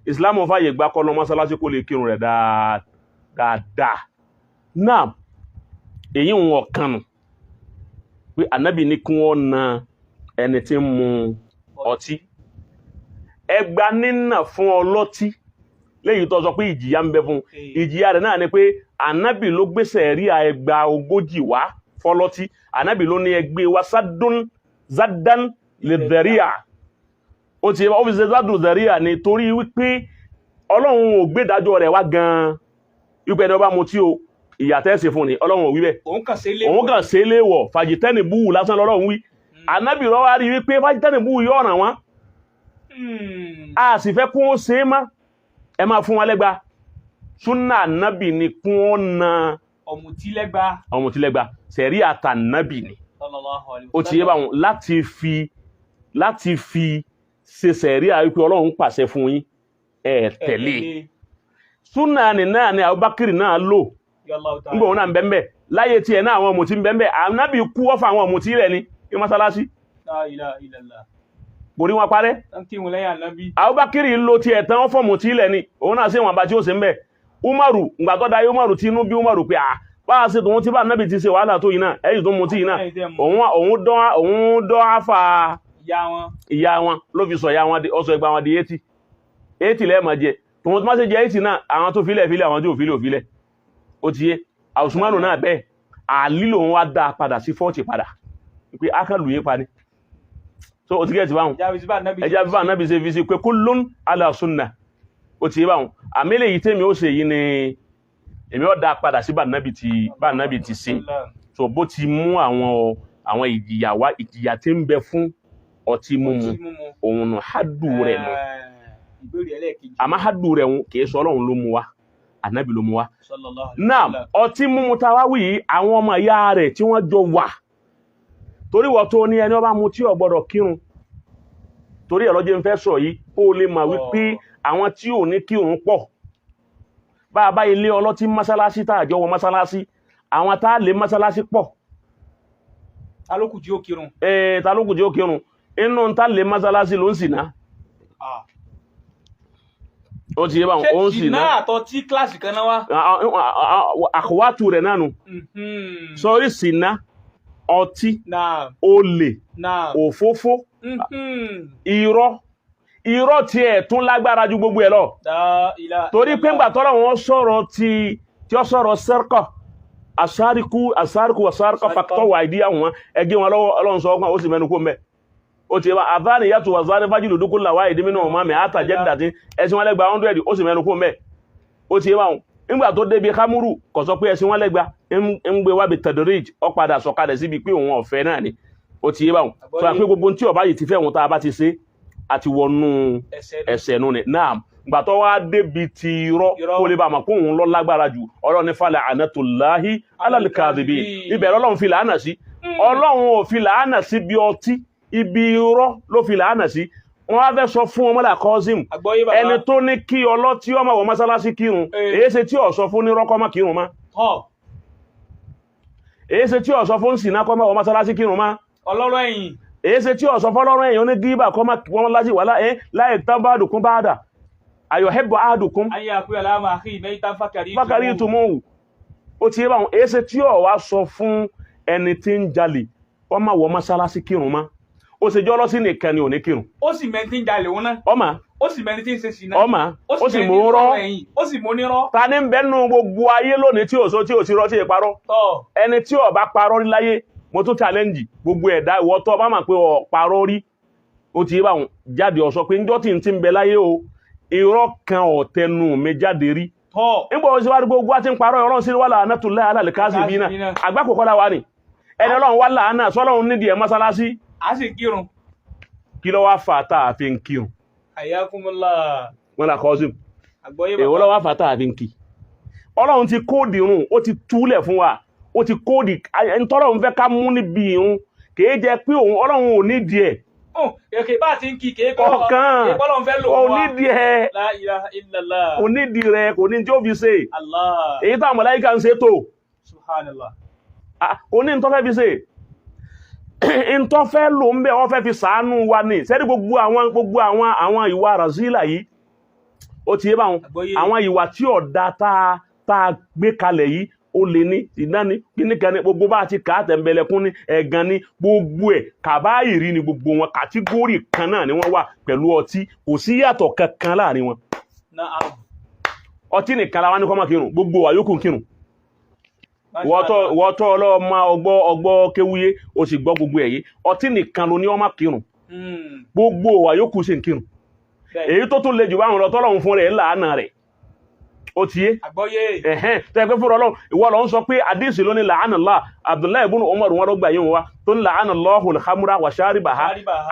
Islam fàyè gbà kọ́ lọ mọ́sálásí kó lè kírun rẹ̀ dáadáa náà èyí ń wọ̀ kanu pé ànábì ní kí wọ́n na ẹni tí ń mu ọtí ẹgbà nínà fún ọlọ́tí léyìí tó sọ pé ìjìyà ń bẹ fún ìjìyà rẹ̀ náà ni pé ànábì ló gbéṣẹ̀ rí ẹgbà 40 wá fọlọ́tí ànábì ló ní ẹgbẹ́ wa zaddan lè dẹ̀ríà ó ti ó fi ṣe zaddan dẹ̀ríà ni torí wípé Ọlọ́run ò gbé dájọ́ rẹ̀ wá gan-an wípé ẹni ọba mu tí o ìyàtẹ́sì fún ni Ọlọ́run ò wí bẹ́ẹ̀ òun kàn sí léwọ̀ fàjítẹ́nì búhù lásán lọ́lọ́run wí ànábì ló wá rí wípé fàjítẹ́nì búhù yóò ràn wọ́n a sì fẹ́ kún ó ṣe é má ẹ máa fún wọn lẹ́gba súnà ànábì ni kún ó na ọ̀mùtílẹ́gba sẹ̀rí àtànábì ni ó ti yé báwọn láti fi ṣe sẹ̀ríà wípé Ọlọ́run pàṣẹ fún yín ẹ tẹ̀lé súnà ni náà ni Abubakar náà lò nígbà òun náà ń bẹ́ẹ̀ láyé tiẹ̀ náà àwọn ọ̀mùtí ń bẹ́ẹ̀ ànábì kú ọ̀fà àwọn ọ̀mùtí rẹ̀ ní mọ́sálásí borí wọn parẹ́ Abubakar ló tiẹ̀ tán wọ́n fọ́ọ̀mù tí ilẹ̀ ni òun náà sí wọn bá tí ó sì ń bẹ̀ Umaru ìgbà tó dáyé Umaru tí inú bí Umaru pé bá a ṣe tòun tí bá nábì ti ṣe wàhálà tó yìí náà ẹ̀yìn tó mú tí yìí náà òun dán áfà ìyá wọn ló fi sọ ìyá wọn ọsọ ẹgbà wọn di 80 lẹ́ẹ̀mọ̀ jẹ tòun tó má ṣe jẹ 80 náà àwọn tó filẹ̀ àwọn tí ò filẹ̀ òfilẹ̀ ó ti yé Usmanu náà bẹ́ẹ̀ àlílò wọn wá dá padà sí 40 padà pé ákàlù yé pa ni so ó ti gẹ́ẹ̀tì báwọn ẹjá bí bá nábì ṣe fi sí pé kullun ala sunnah ó ti yé báwọn àmìlẹ̀ yìí tẹ́mi ó ṣe yìí ni èmi ó dá padà sí bá nábì ti ṣe so bó ti mú àwọn ìjìyà tí ń bẹ fún ọtí mímu òun nù hádù rẹ̀ nù àmọ́ hádù rẹ̀ nù kìí sọ Ọlọ́run ló mú wa ànábì ló mú wa náà ọtí mímu táwa wí àwọn ọmọ ìyá rẹ̀ tí wọ́n jọ wà torí wọ́n tó ní ẹni ó bá mu tí ò gbọ́dọ̀ kírun torí ẹ̀ lọ́jọ́ ń fẹ́ sọ yìí ó lè mà wípé àwọn tí ò ní kírun pọ̀ bá a bá ilé ọlọ́tí mọ́sálásí tá àjọ wọ mọ́sálásí àwọn tá a lè mọ́sálásí pọ̀ talókù tí ó kírun talókù tí ó kírun inú tá lè mọ́sálásí ló ń sìná ó ti yé bá ó ń sìná ṣe àtọ́ tí kíláàsì kan náà wá àkọwàtú rẹ̀ náà nù sọrí sìná ọtí olè òfófó irọ́ tí ẹ̀ tún lágbára ju gbogbo ẹ̀ lọ torí pé ńgbà tọ́rọ wọn sọ̀rọ̀ tí ó sọ̀rọ̀ sẹ́rkọ̀ àsáríkú àsáríkọ̀ fàkítọ̀ wà ìdí àwọn ẹgbẹ́ wọn lọ́wọ́ Ọlọ́run sọ ọkàn ó sì mẹ́nu kó mẹ́ ó ti yẹ bá àbáni yàtọ̀ wà zárí fájìlú dúkú làwá ìdí mínú ọmọ mi àtà jẹ́dà tí ẹsìn wọn lẹ́gba 100 ó sì mẹ́nu kó mẹ́ ó ti yẹ bá wọn nígbà tó débi kámúrù kò sọ pé ẹsìn wọn lẹ́gba ń gbé wábi tẹ̀dọ̀rẹ́j ó padà sọ̀kalẹ̀ síbi pé òun ọ̀fẹ́ náà ni ó ti yẹ bá wọn sọ pé gbogbo tí ọba yìí ti fẹ́ wọn tá a bá ti ṣe àti wọnú ẹsẹ̀ nù ni náà gbà tó wá débi ti irọ́ kó lè bá mọ̀ pé òun lọ lágbára jù Ọlọ́run ní falẹ̀ anatullahi alal kadhibin ibẹ̀ Ọlọ́run fi làánà sí Ọlọ́run ò fi làánà sí bí ọtí ibi irọ́ ló fi làánà sí wọ́n á fẹ́ sọ fún ọmọdà kọ́sìm ẹni tó ní kí ọlọ́tí ọmọ wọ mọ́sálásí kírun èyí ṣe tí ò sọ fún nírọ́kọ́ má kírun má èyí ṣe tí ò sọ fún sìnà kọ́ má wọ mọ́sálásí kírun má ọlọ́rọ̀ ẹ̀yìn èyí ṣe tí ò sọ fọ́lọ́rọ̀ ẹ̀yìn oní gíbà kọ́ má wọ́n láti wà láì tán bá dùkún bá dà ayọ̀hẹ́bọ̀ àdùkún fákàrí ìtumọ̀ ó ti yé báwọn èyí ṣe tí ò wá sọ fún ẹni tí ń jalè ọmọ wọ mọ́sálásí kírun má ó ṣe jọ́ lọ́sí nìkan ni ò ní kírun ó sì mẹ́ni tí ń jalè wọn náà ọmọ ó sì mẹ́ni tí ń ṣe ṣìnà ọmọ ó sì mú rọ́ ó sì mú nírọ́ ta ní bẹ́nu gbogbo ayé lónìí tí ò sí rọ́ tí ì parọ́ ẹni tí ó bá parọ́ rí láyé mo tún challenge gbogbo ẹ̀dá ìwọ tó bá mà pé ó parọ́ rí ó ti yé báwọn jáde ó sọ pé njọ́ tí ń ti ń bẹ láyé o irọ́ kan ọ̀tẹnu mi jáde rí nígbà ó sì wá gbogbo àti ń parọ́ Ọlọ́run sí wà la'natullahi 'alal kadhibina àgbákòkọ́ la wà ní ẹni Ọlọ́run wà láàánà sọ́lọ́run nídìí ẹ̀ mọ́sálásí a sì kírun kí ló wá fàtà àfi ń kírun ayakumullah wọ́n là kọ́ sí èwo ló wá fàtà àfi ń kí Ọlọ́run ti kóòdì irun ó ti túlẹ̀ fún wa ó ti kóòdì ẹntọ́lọ́run fẹ́ ká mú níbi irun kìí jẹ́ pé òun Ọlọ́run ò nídìí ẹ̀ èkè bá ti ń kí kìí ọ̀kan Ọlọ́run fẹ́ lò wá ò nídìí ẹ̀ la ilaha illallah kò nídìí rẹ̀ kò ní tí ó fi ṣe Allah èyí táwọn màláíkà ń ṣe tó subhanallah kò ní tó fẹ́ fi ṣe ìntọ́ fẹ́ lò ń bẹ́ wọ́n fẹ́ fi ṣàánú wa ní sẹ́rí gbogbo àwọn ìwà razila yìí ó ti yé bá àwọn ìwà tí ọ̀dá tá gbé kalẹ̀ yìí ó lè ní ìdáni kíníkan ní gbogbo bá ti kàá tẹ̀m̀bẹ̀lẹ̀kún ní ẹ̀gàn ní gbogbo ẹ̀ kàbáyìrí ni gbogbo wọn kàtígórì kan náà ni wọ́n wà pẹ̀lú ọtí kò sí yàtọ̀ kankan láàrin wọn ọtí nìkan la wá ní kó má kírun gbogbo wa yókù kírun wọ́tọ́ ọlọ́ọ̀má ọgbọ́ kéwúyé o sì gbọ́ gbogbo èyí ọtí nìkan ló ní ọmọ kírun gbogbo wa yókù sí kírun èyí tó tún lè jù báwọn lọ́tọ́lọ́run fún rẹ̀ láàánà rẹ̀ ó ti yé ẹ̀hẹ́n tó ẹgbẹ́ fún ọlọ́run ìwọ lọ ń sọ pé àdísì ló ní la'anallah Abdullahi ibn Umar wọn lọ́gbà yíò wá tó ní la'anallahu al-khamra wa sharibaha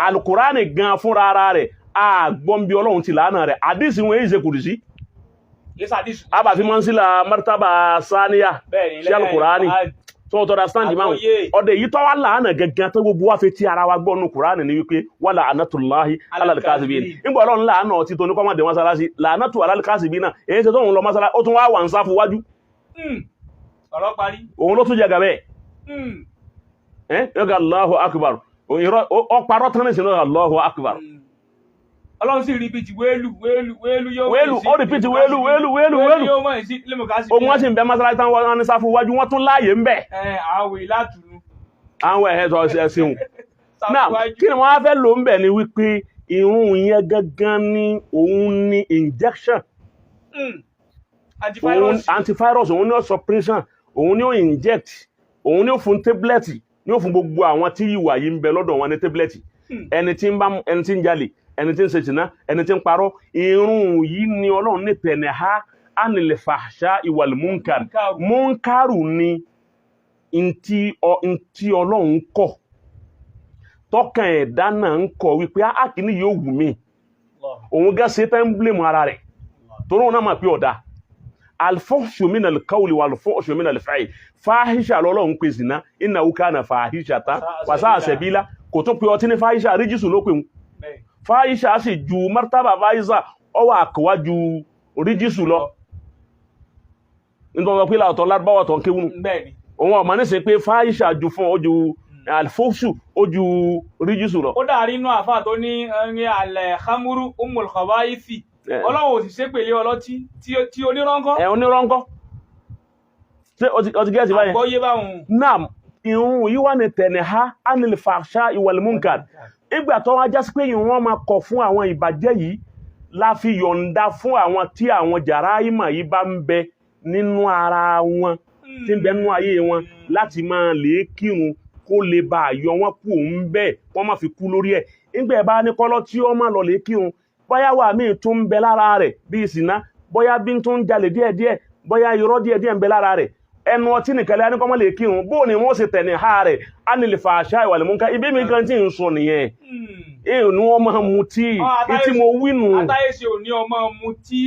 alukurani gan fúnra ara rẹ̀ àgbọ́n bí ọlọ́run ti làánà rẹ̀ àdísì wọn èyí ṣe kùdùsí aba fi man sila martaba saniya sí alukurani so to understand ma o de yi to wa laana gangan to gbogbo wa fe ti ara wa gbọ́ nu Qur'an ni wípé wala anatullahi alal kasibin ngbo Ọlọ́run laana ti to ni ko ma de masalasi laanatu alal kasibina e se to un lọ masala ó tún wá wà nsafu wájú ọ̀rọ̀ parí òun ló tún jẹ gabe yoga Allahu akbar o iro o parọ́ tán ni se Allahu akbar Ọlọ́run sì repeat wélu yo wélu ó repeat wélu yo mo si le mo ka si o mo sì ń bẹ masalasi tán wọ́n ní safu wájú wọ́n tún láàyè ń bẹ àwẹ̀ látùnú àwọn ehe so seun now kí ni wọ́n fẹ́ lò ń bẹ ni wípé ìrun yẹn gangan ni òun ni injection antivirus òun ni ó suppression òun ni ó inject òun ni ó fún tablet ni ó fún gbogbo àwọn tí ìwà yìí ń bẹ lọ́dọ̀ wọn ní tablet ẹni tí ń jalè ẹni tí ń ṣe ṣìnà ẹni tí ń parọ́ ìrun yìí ni Ọlọ́run ní tẹ̀nẹ̀há anil fahsha wal munkar munkaru ni ntí Ọlọ́run kọ̀ tọ́kàn ẹ̀dá náà ń kọ̀ wípé ákìní yóò wù mí òun gá ṣe tẹ́ ń blame ara rẹ̀ torí òun náà máa pé ọ̀dá alfuhshu min alqawli walfuhshu min alfi'l fahisha lọ́lọ́run pè zina innahu kana fahishatan wa sa'a sabila kò tó pé ọtí ní fahisha ríjìsù ló pè wọn fahisha sì ju martaba fahisha ọwọ́ àkọwà ju ríjìsù lọ nítorí pé láàtọ̀ lárúbáwọ̀ tó ń kéwùnú òun ọ̀mọ̀ ní sí pé fahisha ju fún ojú alfuhshu ojú ríjìsù lọ. ó dàrí inú àfáà tó ní al-khamru ummul khaba'ith Ọlọ́run ò sì ṣe pèlé ọlọ́tí tí onírọ́ńkọ́. Onírọ́ńkọ́. Ṣé o ti gẹ́ẹ̀sì báyẹn? Àgbọ́yé báwọn. Naam, ìrun yìí wà ní tẹ̀nẹ̀há anil fahsha wal munkar. Ìgbà tó wá já sí pé ìwọ́n máa kọ̀ fún àwọn ìbàjẹ́ yìí la fi yọ̀ǹda fún àwọn tí àwọn jàráìmà yìí bá ń bẹ nínú ara wọn tí ń bẹ nínú ayé wọn láti máa lè kírun kó lè bá yọ wọn kú òun bẹ́ẹ̀ wọ́n má fi kú lórí ẹ̀. Ìgbà bá ní kọ́lọ́ tí ó máa lọ lè kírun bóyá wà míì tún ń bẹ lára rẹ̀ bí ìsìná bóyá bí tún ń jalè díẹ̀díẹ̀ bóyá irọ́ díẹ̀díẹ̀ ń bẹ lára rẹ̀ ẹnu ọtí nìkan lẹ́yìn kọ́mọ́ lè kírun bó ni wọ́n ṣe tẹ̀lé ha rẹ̀ anil fahsha wal munkar ibi mi kan tí ń sọ nìyẹn èèyàn wọ́n máa mutí tí mo wí nù. àtàyè ṣe ò ní ọmọ mutí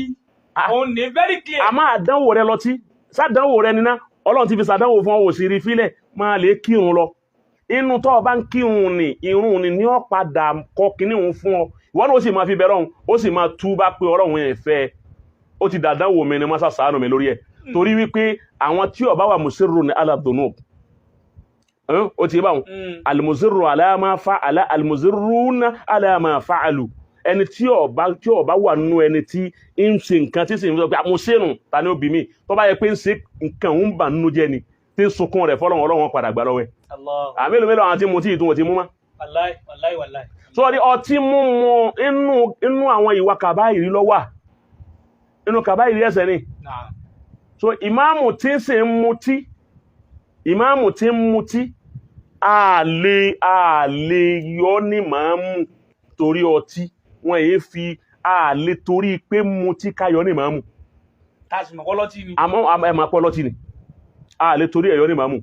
òun ní very clear. àmọ́ àdánwò rẹ lọtí sádánwò rẹ níná Ọlọ́run ti fi sàdánwò fún ọ òsì rí fílẹ̀ máa lè kírun lọ inú tó o bá ń kírun ni irun ni ní ọ padà kọ kíní òun fún ọ wọ́n ó sì máa fi bẹ̀rẹ̀ ọ̀hún ó sì máa túbá pé Ọlọ́run ẹ̀fẹ́ ó ti dàdánwò mi ni má sàánù mi lórí ẹ̀ torí wípé àwọn tí ó bá wà musirru ní aladunub ó ti bá wọn almuzirru ala ma fa'ala almuzirruna ala ma fa'alu ẹni tí ó bá wà nínú ẹni tí ń ṣe nǹkan tí sì ń sọ pé mo ṣẹ́nu ta ni ó bí mi tó bá yẹ pé ń ṣe nǹkan ń bà nínú jẹ́ ni tí ń sunkún rẹ̀ Ọlọ́run padà gbà lọ́wọ́ ẹ̀ àmìlòmílò àwọn tí mo tí ìtún ti mú má wallahi so di ọtí mímu inú àwọn ìwà kàbáyìrí ló wà inú kàbáyìrí ẹ̀ṣẹ̀ ni so ìmáàmù tí ń ṣe ń mutí a lè yọ ní máàmù torí ọtí wọn èé fi a lè torí pé mutí káyọ ní máàmù àmọ́ ẹ̀mà pọ́lọ́tí ni a lè torí ẹ̀yọ ní máàmù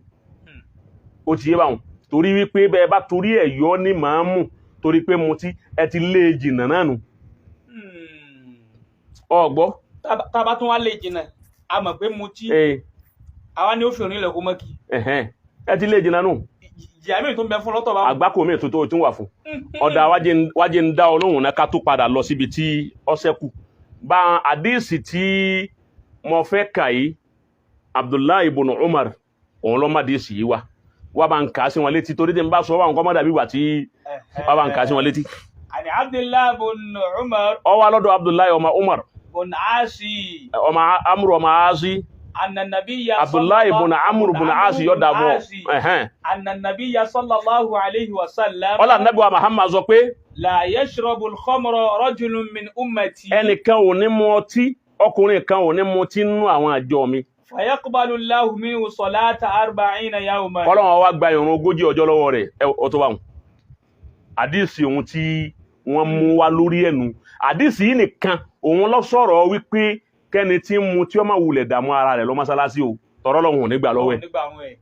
ó ti yé báwọn torí wípé bẹ́ẹ̀ bá torí ẹ̀yọ ní máàmù torí pé mutí ẹ ti lé jìnnà náà nù ọgbọ́ tàbá tún wá lè jìnnà a mọ̀ pé mutí àwa ni ó fi òní ilẹ̀ kó mọ́kì ẹ ti lé jìnnà nù JAMIU tó ń bẹ fún lọ́tọ̀ bá àgbákò mi tó tún wà fún ọ̀dà wájé ń dá Ọlọ́run náà ká tó padà lọ síbi tí ọsẹ kù bá àdíìsì tí mo fẹ́ kà yìí Abdullahi ibn Umar òun ló má àdíìsì yìí wá bá ń kà á sí wọn létí torí tí ń bá sọ wà ń kọ́ mọ́dà bí wà tí wá bá ń kà á sí wọn létí. àní Abdullahi ibn Umar ó wá lọ́dọ̀ Abdullahi ọmọ Umar ibn Asi ọmọ Amru ọmọ Asi Abdullahi ibn Amru ibn Asi yọ dàbọ̀ annanabiya sallallahu alayhi wa sallam ọlá nàbí wa Muhammad sọ pé la yashrabu al-khamra rajulun min ummati ẹnìkan ò ní mu ọtí ọkùnrin kan ò ní mu ọtí nínú àwọn àjọ mi fayaqbalu Allahu minhu salata 40 yawman Ọlọ́run wá gba ìrun 40 ọjọ́ lọ́wọ́ rẹ̀ ọ̀tọ̀ báwọn àdíìsì ohun tí wọ́n mú wá lórí ẹnu àdíìsì yìí nìkan òun lọ sọ̀rọ̀ wípé kẹ́ni tí ń mu tí ó máa wulẹ̀ dààmú ara rẹ̀ lọ mọ́sálásí o tọ̀rọ̀ lọ́hùn nígbà lọ́wọ́ ẹ̀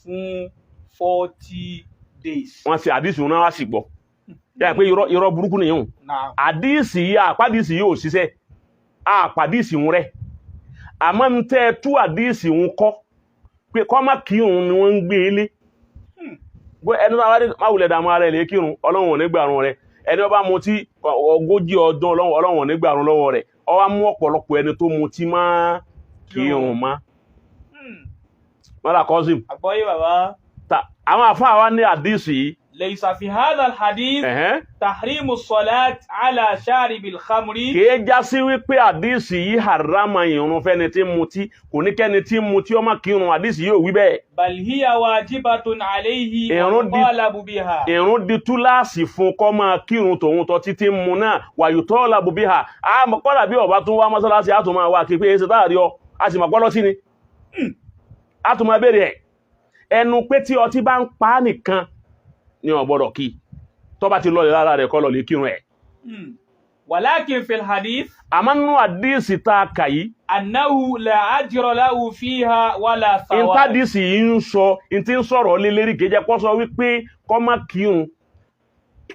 fún 40 days wọ́n ṣe àdíìsì òun náà wá sì gbọ́ yà pé irọ́ burúkú nìyẹn àdíìsì yìí àpàdíìsì yìí ò ṣiṣẹ́ àpàdíìsì òun rẹ̀ àmọ́ ń tẹ́ tú àdíìsì òun kọ́ pé kó má kírun ni wọ́n ń gbé ilé ẹni tó má wulẹ̀ dààmú ara ẹ̀ lè kírun Ọlọ́run ò ní gbàrún rẹ̀ ẹni ó bá mutí 40 ọdún Ọlọ́run ò ní gbàrún lọ́wọ́ rẹ̀ ó wá mú ọ̀pọ̀lọpọ̀ ẹni tó mutí má kírun má mọ́lá kọ́sìm àgbọ́yé bàbá àwọn àfáà wa ní àdísì yìí ليس في هذا الحديث تحريم الصلاة على شارب الخمر kìí já sí wípé àdísì yìí harama ìrun fẹ́ni tí mutí kò ní kẹ́ni tí mutí ó má kírun àdísì yìí ò wí bẹ́ẹ̀. بل هي واجبة عليه ويطالب بها. ìrun di túláàsì fún kó máa kírun tòun tọ́ títí mu náà ويطالب بها. kọ́dà bí ọba tún wá mọ́sálásí á tún máa wá kí pé èsì táàrí ọ a sì máa gbọ́ lọ́tí ni á tún máa béèrè ẹ̀ ẹnu pé tí ọtí bá ń pa á nìkan ni ó gbọ́dọ̀ kí tó bá ti lọ́lẹ̀ lára rẹ̀ kọ́ lọ lè kírun ẹ̀. ولكن في الحديث àmọ́ nínú àdísì tá a kà yìí أنه لا أجر له فيها ولا ثواب. ìtàdísì yìí ń sọ ìtí ń sọ̀rọ̀ lé lérí kejì kọ́ sọ wípé kó má kírun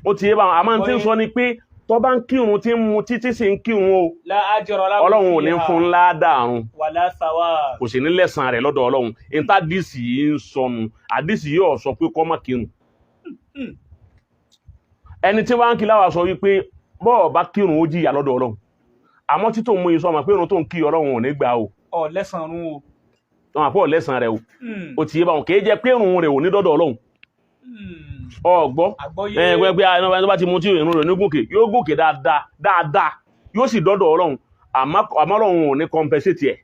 ó ti yé bá wọn àmọ́ tí ń sọ ni pé tó bá ń kírun tí ń mu títí sì ń kírun o لا أجر له Ọlọ́run ò ní fún ńlá dàrún ولا ثواب. kò sì ní lẹ́san rẹ̀ lọ́dọ̀ Ọlọ́run ìtàdísì yìí ń sọnù àdísì yìí ò sọ pé kó má kírun ẹni tí wọ́n ń kí láwà sọ wípé bọ́ọ̀ bá kírun ó jìyà lọ́dọ̀ Ọlọ́run àmọ́ títò mú ìsọ ọmọ pé irun tó ń kí Ọlọ́run ò ní gbà o lẹ́san rún o wọn àpọ̀ lẹ́san rẹ̀ o ó ti yé bá wọn kìí jẹ́ pé irun rẹ̀ ò ní dọ́dọ̀ Ọlọ́run ọgbọ́ ẹgbẹ́ ẹni bá ti mú tí irun rẹ̀ ní gòkè yóò gòkè dáadáa yóò sì dọ́dọ̀ Ọlọ́run àmọ́ Ọlọ́run ò ní compensate ẹ̀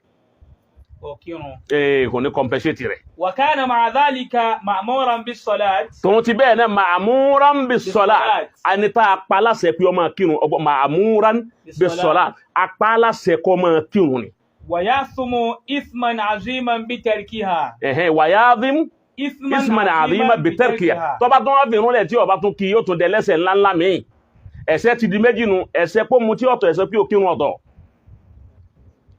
kò ní compensate rẹ̀. وكان مع ذلك مأمورا بالصلاة. tòun ti bẹ́ẹ̀ náà ma'amuran bis-salat ẹni tá a pa láṣẹ pé ó máa kírun ma'amuran bis-salat a pa láṣẹ kó máa kírun ni. ويأثم إثما عظيما بتركها. ويأثم إثما عظيما بتركها tó bá tún wá fi irun lẹ̀ tí ó bá tún kí yóò tún dẹ lẹ́ṣẹ̀ ńláńlá míì ẹ̀ṣẹ̀ ti di méjì nu ẹ̀ṣẹ̀ pé mu tí ọ̀tọ̀ ẹ̀ṣẹ̀ pé ó kírun ọ̀tọ̀.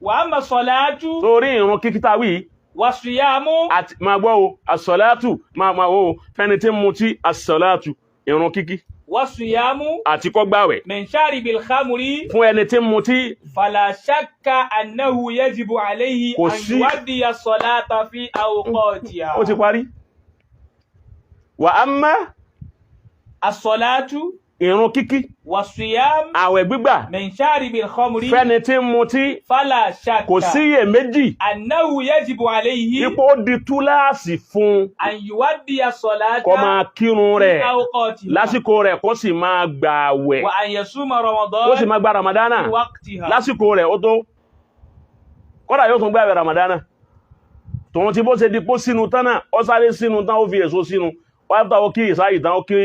وأما الصلاة torí ìrun kíkítà wí والصيام àti máa gbọ́ o as-salatu máa wo fẹ́ni tí mu tí as-salatu ìrun kíkí والصيام àti kó gbààwẹ̀ من شارب الخمر fún ẹni tí mu tí فلا شك أنه يجب عليه أن يؤدي الصلاة في أوقاتها. ó ti parí wa amma الصلاة ìrun kíkí والصيام àwẹ̀ gbígbà من شارب الخمر fẹ́ni tí mu tí فلا شك kò síyè méjì أنه يجب عليه ipò ó di túláàsì fún أن يؤدي الصلاة kó máa kírun rẹ̀ في أوقاتها lásìkò rẹ̀ kó sì máa gbààwẹ̀ وأن يصوم kó sì رمضان máa gba ramadana في وقتها. lásìkò rẹ̀ ó tó kódà yóò tún gbààwẹ̀ ramadana tòun ti bó ṣe di pó sínú tán náà ó sáré sínú tán ó fi èso sínú wọ́n tàwọn kí ìsáyì tán ó kí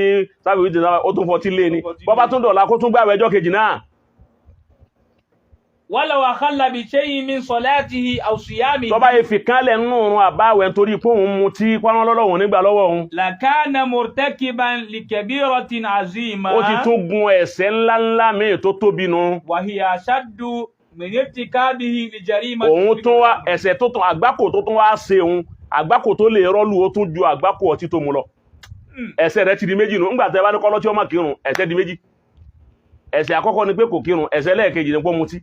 sábì wíjì náà ó tún fọtí lé ní bọ́bá tún dọ̀la kó tún gbààwẹ̀ ọjọ́ kejì náà. ولو أخل بشيء من صلاته أو صيامه tó bá yẹ fi kánlẹ̀ nínú òun àbáwẹ̀ nítorí pé òun mu tí pọ́nrán lọ́lọ́wọ̀n nígbà lọ́wọ́ òun. لكان مرتكبا لكبيرة عظيمة. ó ti tún gun ẹ̀ṣẹ̀ ńláńlá míì tó tóbi nu. وهي أشد من ارتكابه لجريمة. òun tún wá ẹ̀ṣẹ̀ tó tún àgbákò tó tún wá ṣe òun àgbákò tó lè rọ́lù ó tún ju àgbákò ọtí tó mu lọ. ẹ̀ṣẹ̀ rẹ̀ ti di méjì nù ńgbà tẹ́ bá ní kọ́lọ́ tí ó má kírun ẹ̀ṣẹ̀ di méjì. ẹ̀ṣẹ̀ àkọ́kọ́ ni pé kò kírun ẹ̀ṣẹ̀ lẹ́ẹ̀kejì ni pé ó mutí.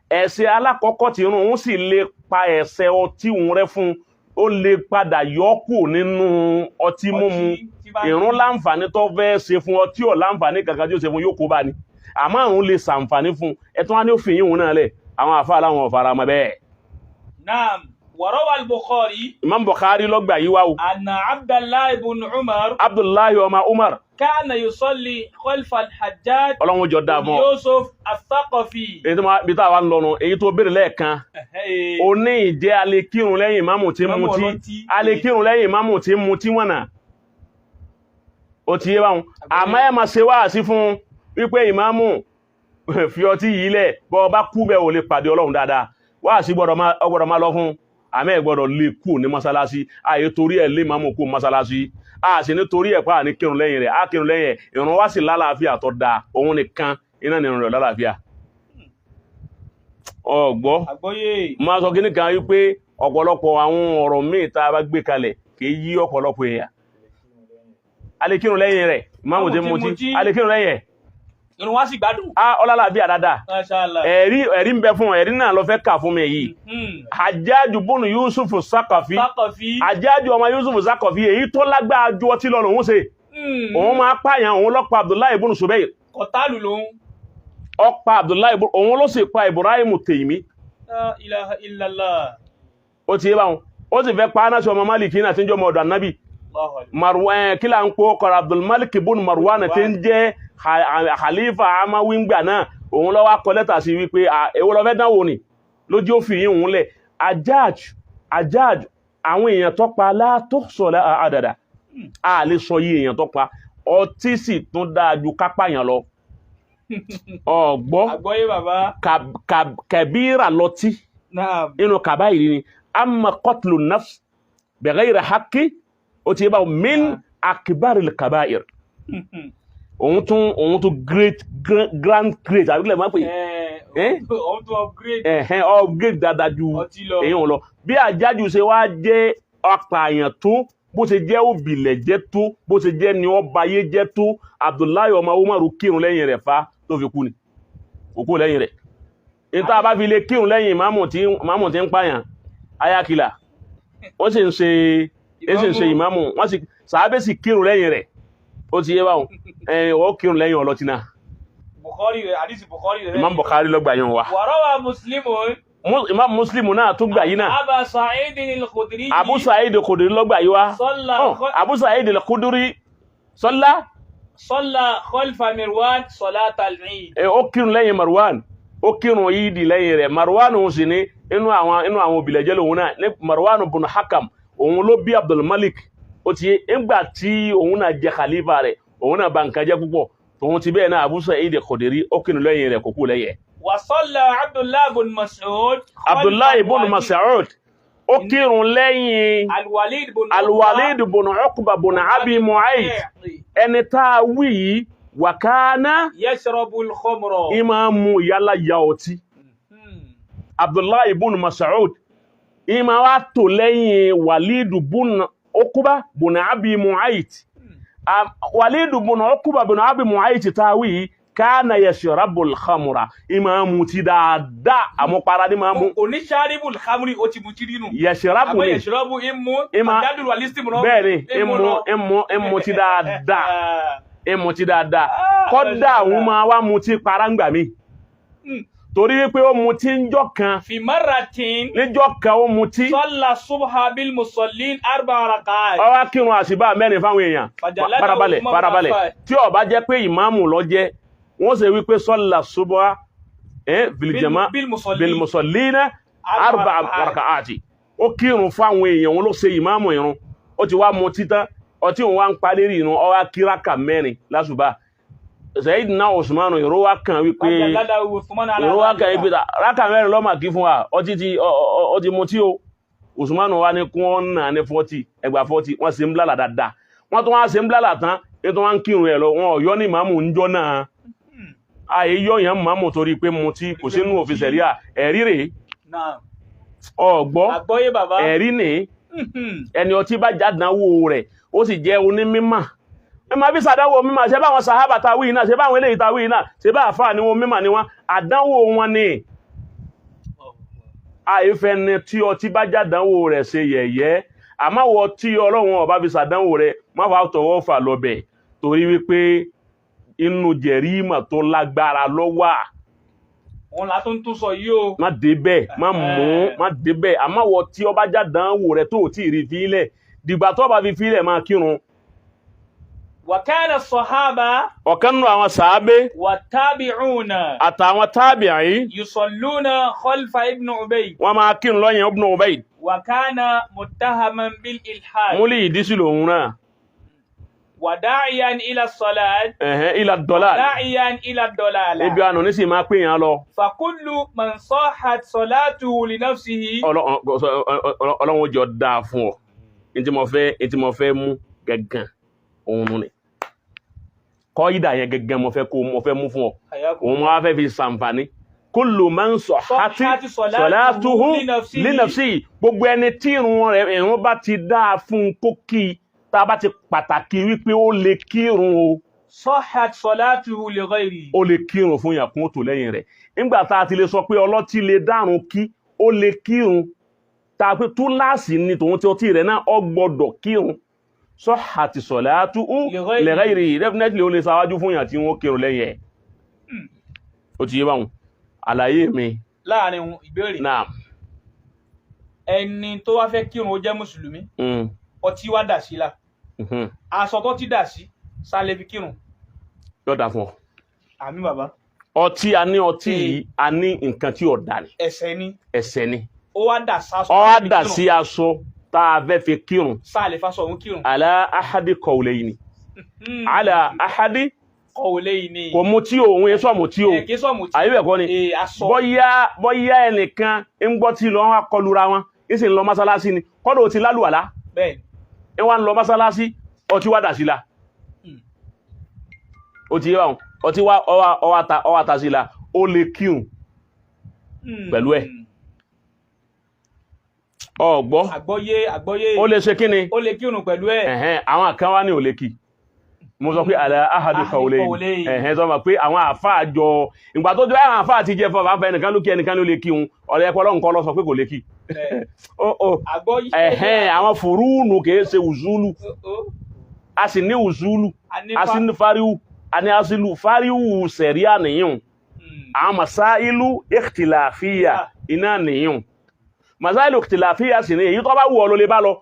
ẹ̀ṣẹ̀ alákọ̀ọ́kọ́ tí irun òun sì lè pa ẹ̀ṣẹ̀ ọtí òun rẹ́ fún ó lè padà yọ́kù nínú ọtí mímu ìrun láǹfààní tó fẹ́ ṣe fún ọtí ò láǹfààní kankan tí ó ṣe fún yóò kó bá ní àmọ́ òun lè ṣàǹfààní fún ẹ̀tún wá ní òfin yìí òun náà lẹ̀ àwọn àfa aláwọn ọ̀fara mọ́ bẹ́ẹ̀. naam warawa al-Bukhari. Imam Bukhari ló gbà yí wá o. anna Abdullahi ibn Umar. Abdullahi ọmọ Umar. kana yusalli khalfa al-Hajjaj. Ọlọ́run jọ dáa mọ́. Yusuf al-Thaqafi. èyí tó máa bí táwa ń lọ́nu èyí tó béèrè lẹ́ẹ̀kan. ó ní ìjẹ́ alẹ́ kírun lẹ́yìn ìmáàmù tí ń mutí alẹ́ kírun lẹ́yìn ìmáàmù tí ń mutí wọ̀n náà. ó ti yé báwọn àmọ́ ẹ máa ṣe wáàsí fún wípé ìmáàmù fi ọtí yìí lẹ̀ bọ́ ọ bá kú bẹ́ẹ̀ ò lè pàdé Ọlọ́run dáadáa wáàsí gbọ́dọ̀ máa lọ fún àmẹ́ gbọ́dọ̀ lè kú ní mọ́sálásí ààyè torí ẹ̀ lè máàmù kú mọ́sálásí a sì ní torí ẹ̀ pa ní kírun lẹ́yìn rẹ̀ á kírun lẹ́yìn ẹ̀ ìrun wá sí lálàáfíà tó dáa òun nìkan iná ni ìrun rẹ̀ lálàáfíà. ọgbọ́ máa sọ kíní kan wípé ọ̀pọ̀lọpọ̀ àwọn ọ̀rọ̀ míì tá a bá gbé kalẹ̀ kì í yí ọ̀pọ̀lọpọ̀ èèyàn a lè kírun lẹ́yìn rẹ̀ ìmáàmù tí mutí a lè kírun lẹ́yìn ẹ̀ irun wá sì gbádùn. Ọlọ́lá bí àdáda. Mashallah. Ẹ̀rí ń bẹ fún ẹ̀rí náà lọ fẹ́ kà fún mi yìí. Hajjaju bùnú Yusuf Saqafi. Hajjaju ọmọ Yusuf Saqafi èyí tó lágbára ju ọtí lọ lòun ṣe. Òun máa pààyàn òun lọ́pàá Abdullahi ibn Subayr. Kọ̀tálù lòun. Ọ̀pá Abdullahi òun ló sì pa Ibrahim Taymi. La ilaha illallah. Ó ti yé báwọn. Ó sì fẹ́ pa Anas ọmọ Malik náà tí ń jọ ọmọ ọ̀dọ̀ Ànábì. Marwan kí là ń pò kọ̀rọ̀ Abdul Malik ibn Marwan tí ń jẹ́ Khalifa Amawi ngbà náà. Òun ló wá kọ lẹ́tà sí wípé èwo ló fẹ́ dánwò ni lójú òfin yìí òun lẹ̀. Hajjaj àwọn èèyàn tó pa látó sọ̀lá àdàdà. A lè sọ yí èèyàn tó pa. Ọtí sì tún dáa ju kápáyàn lọ. Ọ̀gbọ́ Àgbọ́yé bàbá. Kabira lọtí inú kàbáyìí ni amma qatlu nafs bighayri haqqi ó ti yé báwo min akbaril kaba'ir. Òun tún grand àbíkílẹ̀ máa ń pè òun tún upgrade. Upgrade dáadáa ju èyàn lọ. Bí Hajjaju ṣe wá jẹ́ apààyàn tó bó ṣe jẹ́ òbílẹ̀ jẹ́ tó bó ṣe jẹ́ ni ọbayé jẹ́ tó Abdullahi ọmọ Umaru kírun lẹ́yìn rẹ̀ fa tó fi kú ni òkú lẹ́yìn rẹ̀. Ìta bá fi lè kírun lẹ́yìn ìmáàmù tí ń pààyàn ayákìlà ó sì ń ṣe ìmáàmù wọ́n sì sàábé sì kírun lẹ́yìn rẹ̀ ó ti yé báwọn ó kírun lẹ́yìn ọlọ́tí náà. Hadisi Bukhari rẹ̀. Imam Bukhari ló gbà yẹn wa. Warawa Muslimun. Imam Muslim náà tó gbà yìí náà. Aba Sa'id al-Khudri. Abu Sa'id al-Khudri ló gbà yìí wa. Abu Sa'id al-Khudri Salla khalfa Marwan salat al-Eid. Ó kírun lẹ́yìn Marwan. Ó kírun Eid lẹ́yìn rẹ̀. Marwan òun sì ní inú àwọn òbílẹ̀jẹ́ lòun náà. Ní Marwan ibn Hakam, òun ló bí Abdul Malik. Ó ti ńgbà tí òun náà jẹ́ khalifa rẹ̀, òun náà bà nǹkan jẹ́ púpọ̀. Tòun ti bẹ́ẹ̀ náà Abu Sa'id al-Khudri ó kírun lẹ́yìn rẹ̀ kò kú lẹ́yìn. Wa salla Abdullah ibn Mas'ud. Abdullah ibn Mas'ud ó kírun lẹ́yìn Al-Walid ibn Uqba ibn Abi Mu'ayt. Ẹni tá a wí yìí wa kana yashrabul khamra. Ìmáàmù yálà ya ọtí. Abdullah ibn Mas'ud ìmá wa tò lẹ́yìn Walid ibn Uqba ibn Abi Mu'ayt. Walid ibn Uqba ibn Abi Mu'ayt tá a wí yìí kana yashrabul khamra ìmáàmù ti dáadáa àmupara ní máa mú. Oníṣàrìbùl khamri ó ti mú ti nínú. Yashrabu ni. Yashrabu àjádùn wà lísìtì mọ́. Bẹ́ẹ̀ni ìmú ti dáadáa. Ìmú ti dáadáa. Kọ́dà àwọn máa wá mu ti para ń gbà mí. Torí wípé ó mu ti ń jọ́ kan. Fi marratin. Níjọ́ kan ó mu ti. Salla subha bil musallin 4 rak'at. Ó wá kírun àsìbá 4 fáwọn èèyàn. Farabalẹ̀. Tí ó bá jẹ́ pé ìmáàmù ló jẹ́ wọ́n ṣe wípé sọ́lá subha bil musallina 4 rak'ati. Ó kírun fáwọn èèyàn wọn ló ṣe ìmáàmù ìrun. Ó ti wá mu títán ọtí òun wá ń parí rí ìrun ó wá kí rákà 4 lásùbá. Sayyidina Usmanu ìró wá kàn wípé rákà 4 lọ́mà kí fún wa ó ti mu tí o. Usmanu wá ní kún ọ́nà ní 40 ẹgbà 40 wọ́n ṣe ń blálà dáadáa. Wọ́n tún wá ṣe ń blálà tán ètò wọn kírun ẹ̀ lọ wọn ọ̀yọ́ ní ìmáàmù ń jọ náà. Àyè yọ́yàn máàmù torí pé mu tí kò sínú òfin ṣẹ̀ríà ẹ̀rí rèé. Ọ̀gbọ́ ẹ̀rí ní ẹni ọtí bá jádánwò rẹ̀ ó sì jẹ́ onímímọ̀. Ẹ máa bí sàdánwò mímọ̀ ṣe bá wọn sàhábà tàwí náà ṣe bá wọn eléyìí tàwí náà ṣe bá àfáà ní wọn mímọ̀ ni wọn àdánwò wọn ni. Àìfẹ́ ni tí ọtí bá jádánwò rẹ̀ ṣe yẹ̀yẹ́ àmáwọ̀ tí Ọlọ́run ọba fi sàdánwò rẹ̀ má fà tọwọ́ fà lọ́bẹ̀ torí wípé inú jẹ̀rímà tó lágbára ló wà. Wọ́n la tún sọ yìí o. Má débẹ̀ má débẹ̀ àmáwọ̀ tí ọba jádánwò rẹ̀ tó tí rí fílẹ̀ dìgbà tó bá fi fílẹ̀ máa kírun. Wa kana as-sahaba ọ̀kan nínú àwọn sàábé wa tabi'una àtàwọn tabi'i yusalluna khalfa ibn Ubay. Wọ́n máa kírun lọ́yìn ibn Ubay. Wa kana muttahaman bil ilhad. Múlì ìdísí lòun náà. Wa da'iyan ila salat. Ila dalal. Da'iyan ila dalal. Ibi àná ní sì máa pè yàn lọ. Fa kullu man sahhat salatuhu li nafsihi. Ọlọ́run jọ dáa fún ọ. Ìtí mo fẹ́ mú gẹ́gàn òun ni. Kọ́ ìdá yẹn gẹ́gẹ́ mo fẹ́ mú fún ọ. Òun máa fẹ́ fi sàǹfàní. Kullu man sahhati salatuhu li nafsihi. Gbogbo ẹni tí ìrun bá ti dáa fún kókí tá bá ti pàtàkì wípé ó lè kírun o. sahhat salatuhu li ghayri. ó lè kírun fún yàn kún tó lẹ́yìn rẹ̀ nígbà tá a ti lè sọ pé ọlọ́tí lè dárun kí ó lè kírun tá a pé túláàsì ni tòun tí ọtí rẹ̀ náà ó gbọ́dọ̀ kírun sahhat salatuhu li ghayri definitely ó lè ṣáwájú fún yàn tí wọ́n kírun lẹ́yìn ẹ̀ ó ti yé báwọn àlàyé mi láàrin ìbéèrè náà ẹni tó wá fẹ́ kírun ó jẹ́ mùsùlùmí ọtí wá dà sí la aṣọ tó ti dà sí sálẹ̀ fi kírun yóò dà fún ọ àmì bàbá ọtí a ní ọtí yìí a ní nǹkan tí ò dà ní ẹ̀ṣẹ̀ ni ó wá dà ó wá dà sí aṣọ tá a fẹ́ fi kírun sálẹ̀ fásọ òun kírun ala ahadi qawlayni ala ahadi qawlayni kò mú tí òun yẹn sọ̀mù tí o àyíbẹ̀ kọ́ ni bọ́yá ẹnìkan ń gbọ́ tí lọ wá kọlura wọn ń sì ń lọ mọ́sálásí ni kọ́dọ̀ ti lálùwàlá ń wá ń lọ mọ́sálásí ọtí wá dà sí la ó ti yé wa ọtí wá ọwá ta sí la ó lè kírun pẹ̀lú ẹ̀ ọgbọ́ àgbọ́yé ó lè ṣe kíni ó lè kírun pẹ̀lú ẹ̀ àwọn kan wá ní ò lè kí mo sọ pé ala ahadi qawlayni tó mọ̀ pé àwọn àfáà jọ ìgbà tó jọ àwọn àfáà ti jẹ́ fún àfáà ẹnìkan ló kí ẹnìkan ló lè kí un ọ̀rẹ́ ẹ̀kọ́ lọ́nkọ́ lọ sọ pé kò lè kí àwọn fùrúùnù kìí ṣe ùzúlù a sì ní ùzúlù a sì ní fáríwù a ní asìlù fáríwù sẹ̀ríà nìyàn àwọn masáìlú ikhtilafiyya iná nìyàn masáìlú ikhtilafiyya sì ní èyí tó bá wù ọ ló lè bá lọ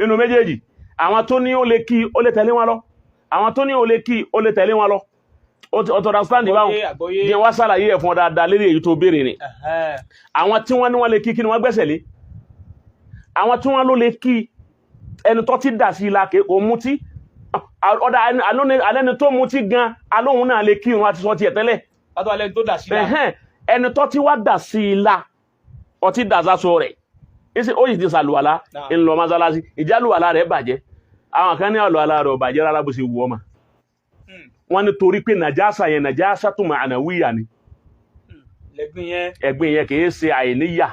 inú méjèèjì àwọn tó ní ó lè kí ó lè tẹ̀lé wọn lọ àwọn tó ní ó lè kí ó lè tẹ̀lé wọn lọ ó tó understand báwọn jẹ́ wá sàlàyé ẹ̀ fún ọ dáadáa lérí èyí tó béèrè ni àwọn tí wọ́n ní wọ́n lè kí kí ni wọ́n gbẹ́sẹ̀ lé àwọn tí wọ́n ló lè kí ẹni tó ti dà sí ilá kò mutí ọ̀dà alẹ́ni tó mutí gan alóhun náà lè kí irun àti sọ ti ẹ̀ tẹ́lẹ̀ ẹni tó ti wá dà sí ilá ọtí dà sásọ rẹ̀ ó yìí ti sàlùwàlá ńlọ mọ́sálásí ìjálùwàlá rẹ̀ bàjẹ́ àwọn kan ní àlùwàlá rẹ̀ bàjẹ́ rárá bó ṣe wù ọmọ wọ́n ní torí pé nàjásà yẹn nàjásà tó ma'nawiyya ni ẹ̀gbin yẹn kìí ṣe àìníyà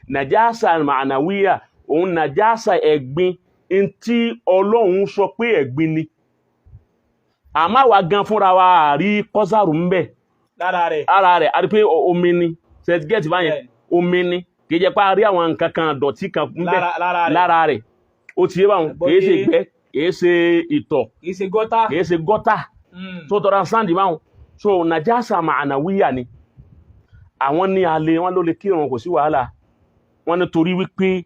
nàjásà ma'nawiyya òun nàjásà ẹ̀gbin tí Ọlọ́run sọ pé ẹ̀gbin ni àmọ́ àwa gan fúnra wa àrí kọ́sàrù ń bẹ̀ ara rẹ̀ àrí pé omi ni sẹ́tìgẹ́tì báyẹn omi ni kìí jẹ́ pé a rí àwọn nǹkan kan dọ̀tí kan ń bẹ̀ lára rẹ̀ ó ti yé báwọn kìí ṣe ìgbẹ́ kìí ṣe ìtọ̀ kìí ṣe gọ́tà tó tọ́ra sáǹdì báwọn so nàjásà ma'nawiyya ni àwọn ní alẹ́ wọn ló lè kírun kò sí wàhálà wọn ní torí wípé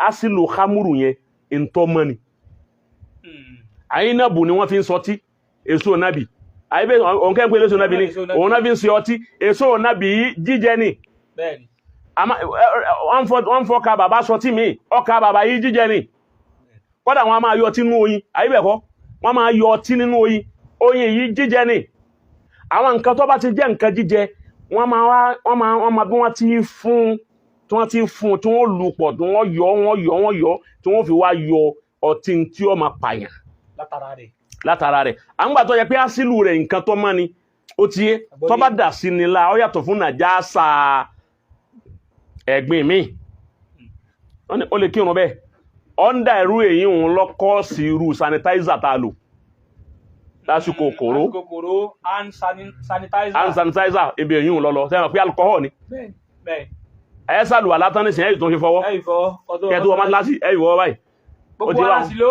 asìlù hamuru yẹn ìntọ́mọ́ ni àyínàbù ni wọ́n fi ń sọtí èso nábì àyíbẹ̀ òǹkẹ́ ń pè lẹ́sọ nábì ni òun náà fi ń ṣe ọtí èso nábì jíjẹ ni wọ́n fọ́ ka bàbá sọtí mi ọkà bàbá yìí jíjẹ ni kọ́dà wọn a máa yọ ọtí nínú oyin àyíbẹ̀ kọ́ wọ́n máa yọ ọtí nínú oyin yìí jíjẹ ni àwọn nǹkan tó bá ti jẹ́ nǹkan jíjẹ wọ́n máa bí wọ́n ti fún tí wọ́n lù pọ̀ tí wọ́n yọ tí wọ́n fi wá yọ ọtí tí ó máa pààyàn látara rẹ̀ àǹgbà tó yẹ pé àsìlù rẹ̀ nǹkan tó mọ́ ni ó ti yé tó bá dà sí ni la ó yàtọ̀ fún nàjásà ẹ̀gbin mi ó lè kírun bẹ́ẹ̀ ọ́ndà irú èyí òun lọ́kọ́ sí irú sanitizer tá a lò lásìkò kòró hand sanitizer ibi èyí òun lọ́lọ́ sẹ́wọ̀n pé alcohol ni ẹ sàlùwà látán ní sẹ́yìn tó fi fọwọ́ kẹtù ọmọ láti ẹ̀yìn wọ́ báyìí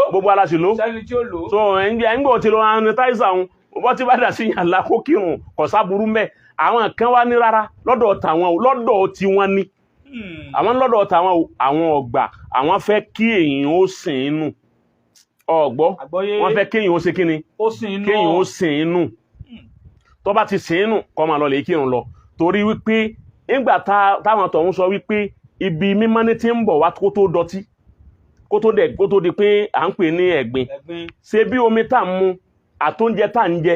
gbogbo aláṣìlò so ẹ̀ngbò tí lọ sanitizer òun bọ́ tí bá dà sí yànlá kó kírun kò sáburú mẹ́ àwọn kan wá ní rárá lọ́dọ̀ tí wọ́n ní àwọn lọ́dọ̀ tàwọn àwọn ọgbà àwọn fẹ́ kí èyàn ó sìn inú ọgbọ́ wọ́n fẹ́ kí èyàn ó ṣe kíni kí èyàn ó sìn inú tó bá ti sìn inú kó máa lọ lè kírun lọ torí wípé nígbà táwọn tọ̀hún sọ wípé ibi mímọ́ ní ti ń bọ̀ wá kó tó dọtí kó tó di pé à ń pè ní ẹ̀gbin ṣe bí omi tá ń mu àtóúnjẹ tá ń jẹ